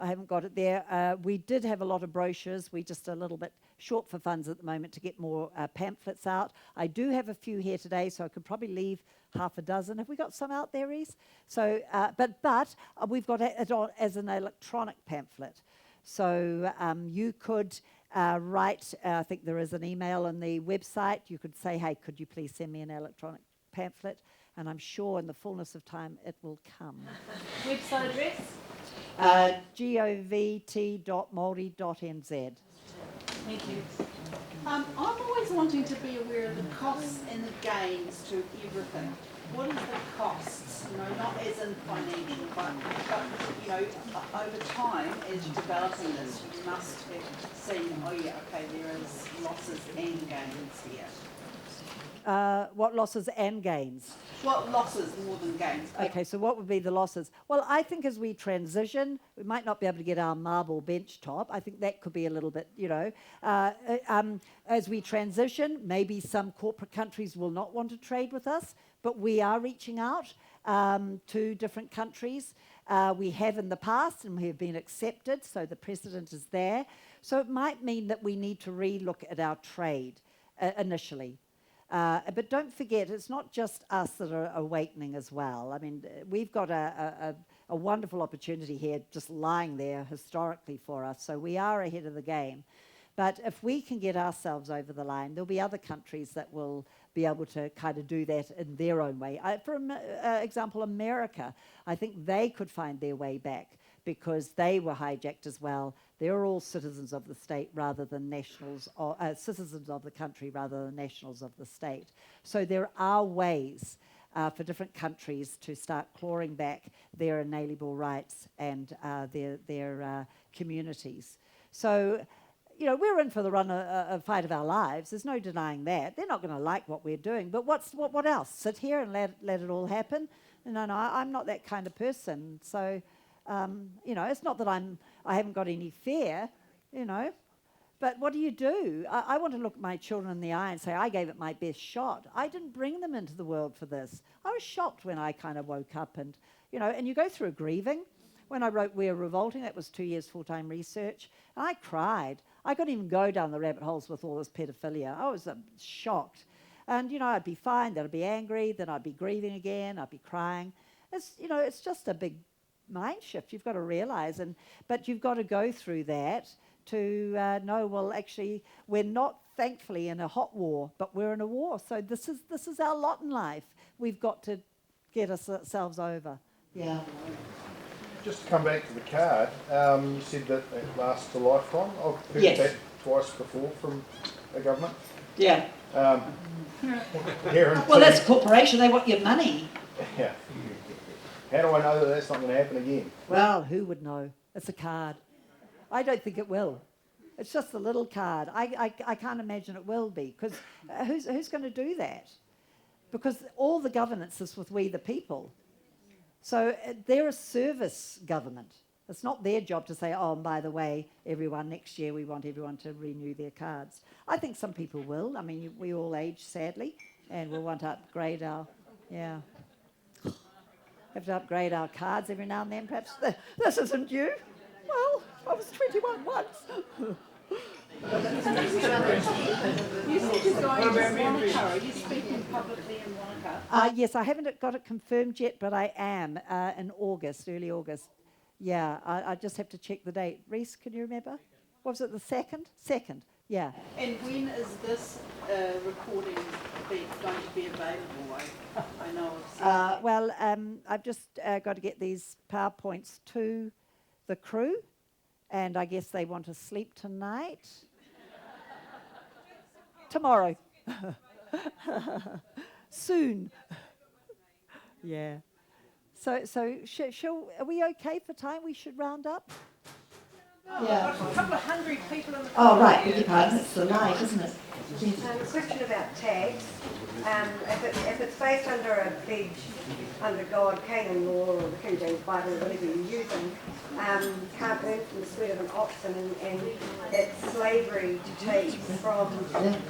Speaker 1: haven't got it there. We did have a lot of brochures. We're just a little bit short for funds at the moment to get more pamphlets out. I do have a few here today, so I could probably leave half a dozen. Have we got some out there, Reese? So, but we've got it on as an electronic pamphlet. So you could write, I think there is an email on the website. You could say, hey, could you please send me an electronic pamphlet? And I'm sure in the fullness of time it will come.
Speaker 7: Website address?
Speaker 1: govt.maori.nz.
Speaker 7: Thank you.
Speaker 6: I'm always wanting to be aware of the costs and the gains to everything. What is the costs? You know, not as in financial, but you know, over time, as you're developing this, you must have seen, oh yeah, okay, there is losses and gains here.
Speaker 1: What losses and gains?
Speaker 6: What losses more than gains?
Speaker 1: Okay, so what would be the losses? Well, I think as we transition, we might not be able to get our marble bench top. I think that could be a little bit, as we transition, maybe some corporate countries will not want to trade with us, but we are reaching out to different countries. We have in the past, and we have been accepted, so the precedent is there. So it might mean that we need to re-look at our trade initially. But don't forget, it's not just us that are awakening as well. I mean, we've got a wonderful opportunity here just lying there historically for us, so we are ahead of the game. But if we can get ourselves over the line, there'll be other countries that will be able to kind of do that in their own way. For example, America, I think they could find their way back because they were hijacked as well. They're all citizens of the state rather than nationals, or citizens of the country rather than nationals of the state. So there are ways for different countries to start clawing back their inalienable rights and their communities. So, you know, we're in for the fight of our lives. There's no denying that. They're not going to like what we're doing. But what else? Sit here and let it all happen? No, I'm not that kind of person. So, it's not that I haven't got any fear, but what do? I want to look my children in the eye and say, I gave it my best shot. I didn't bring them into the world for this. I was shocked when I kind of woke up and you go through a grieving. When I wrote We're Revolting, that was 2 years full-time research, and I cried. I couldn't even go down the rabbit holes with all this pedophilia. I was shocked. And, I'd be fine, then I'd be angry, then I'd be grieving again, I'd be crying. It's just a big mind shift you've got to realise. But you've got to go through that to know, well, actually, we're not, thankfully, in a hot war, but we're in a war. So this is our lot in life. We've got to get ourselves over. Yeah.
Speaker 12: Just to come back to the card, you said that it lasts a lifetime. I've heard
Speaker 1: Yes.
Speaker 12: that twice before from the government.
Speaker 1: Yeah.
Speaker 12: Guarantee.
Speaker 1: Well, that's a corporation. They want your money.
Speaker 12: Yeah. How do I know that that's not going to happen again?
Speaker 1: Well, who would know? It's a card. I don't think it will. It's just a little card. I can't imagine it will be, because who's going to do that? Because all the governance is with we the people. So they're a service government. It's not their job to say, oh, and by the way, everyone, next year we want everyone to renew their cards. I think some people will. I mean, we all age, sadly, and we'll want to upgrade our, have to upgrade our cards every now and then, perhaps. This isn't you. Well, I was 21 once.
Speaker 6: You said you're going to Wanaka. Are you speaking publicly in Wanaka?
Speaker 1: Yes, I haven't got it confirmed yet, but I am in August, early August. Yeah, I just have to check the date. Reese, can you remember? Was it the 2nd? 2nd, yeah.
Speaker 6: And when is this recording going to be available? I know I've seen
Speaker 1: I've just got to get these PowerPoints to the crew, and I guess they want to sleep tonight. Tomorrow. Soon. Yeah. So are we okay for time? We should round up?
Speaker 4: Yeah. A couple of hungry people in the
Speaker 1: Oh, right, beg your pardon. It's the light, isn't it?
Speaker 14: A question about tax. If it's based under a pledge under God, Canaan law, or the King James Bible, whatever you're using, can't earn from the sweat of an oxen, and it's slavery to take from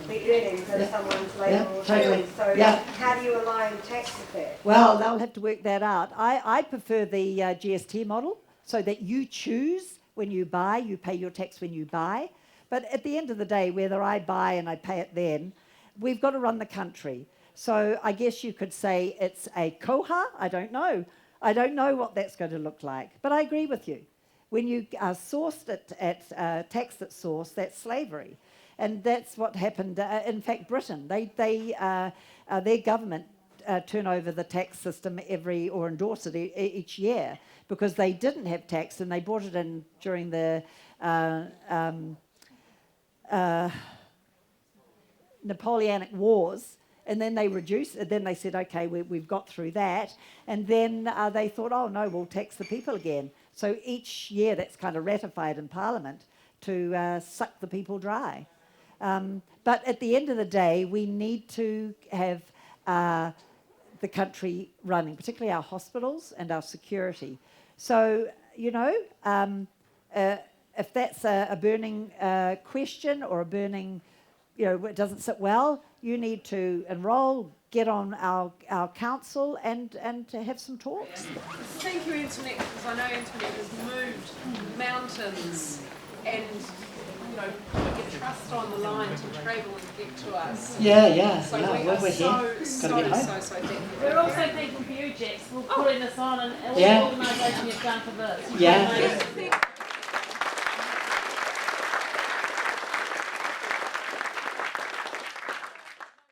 Speaker 14: the earnings of someone's labour or
Speaker 1: totally.
Speaker 14: toil. So how do you align tax with that?
Speaker 1: Well, they'll have to work that out. I prefer the GST model, so that you choose when you buy, you pay your tax when you buy. But at the end of the day, whether I buy and I pay it then, we've got to run the country. So I guess you could say it's a koha. I don't know. I don't know what that's going to look like. But I agree with you. When you are sourced at taxed at source, that's slavery. And that's what happened. In fact, Britain, their government turn over the tax system or endorse it each year, because they didn't have tax, and they brought it in during the Napoleonic Wars, and then they reduced it. Then they said, okay, we've got through that, and then they thought, oh no, we'll tax the people again. So each year that's kind of ratified in Parliament to suck the people dry. But at the end of the day, we need to have the country running, particularly our hospitals and our security. So, if that's a burning question or a burning, it doesn't sit well, you need to enrol, get on our council and to have some talks.
Speaker 5: Thank you, Internet, because I know Internet has moved mountains and, put your trust on the line to travel and get to us.
Speaker 1: Yeah.
Speaker 5: So
Speaker 1: we're
Speaker 5: we are
Speaker 1: here.
Speaker 5: so thankful.
Speaker 7: We're also thankful for you, Jax, for putting this on and all the organisation you've done for this.
Speaker 1: Yeah.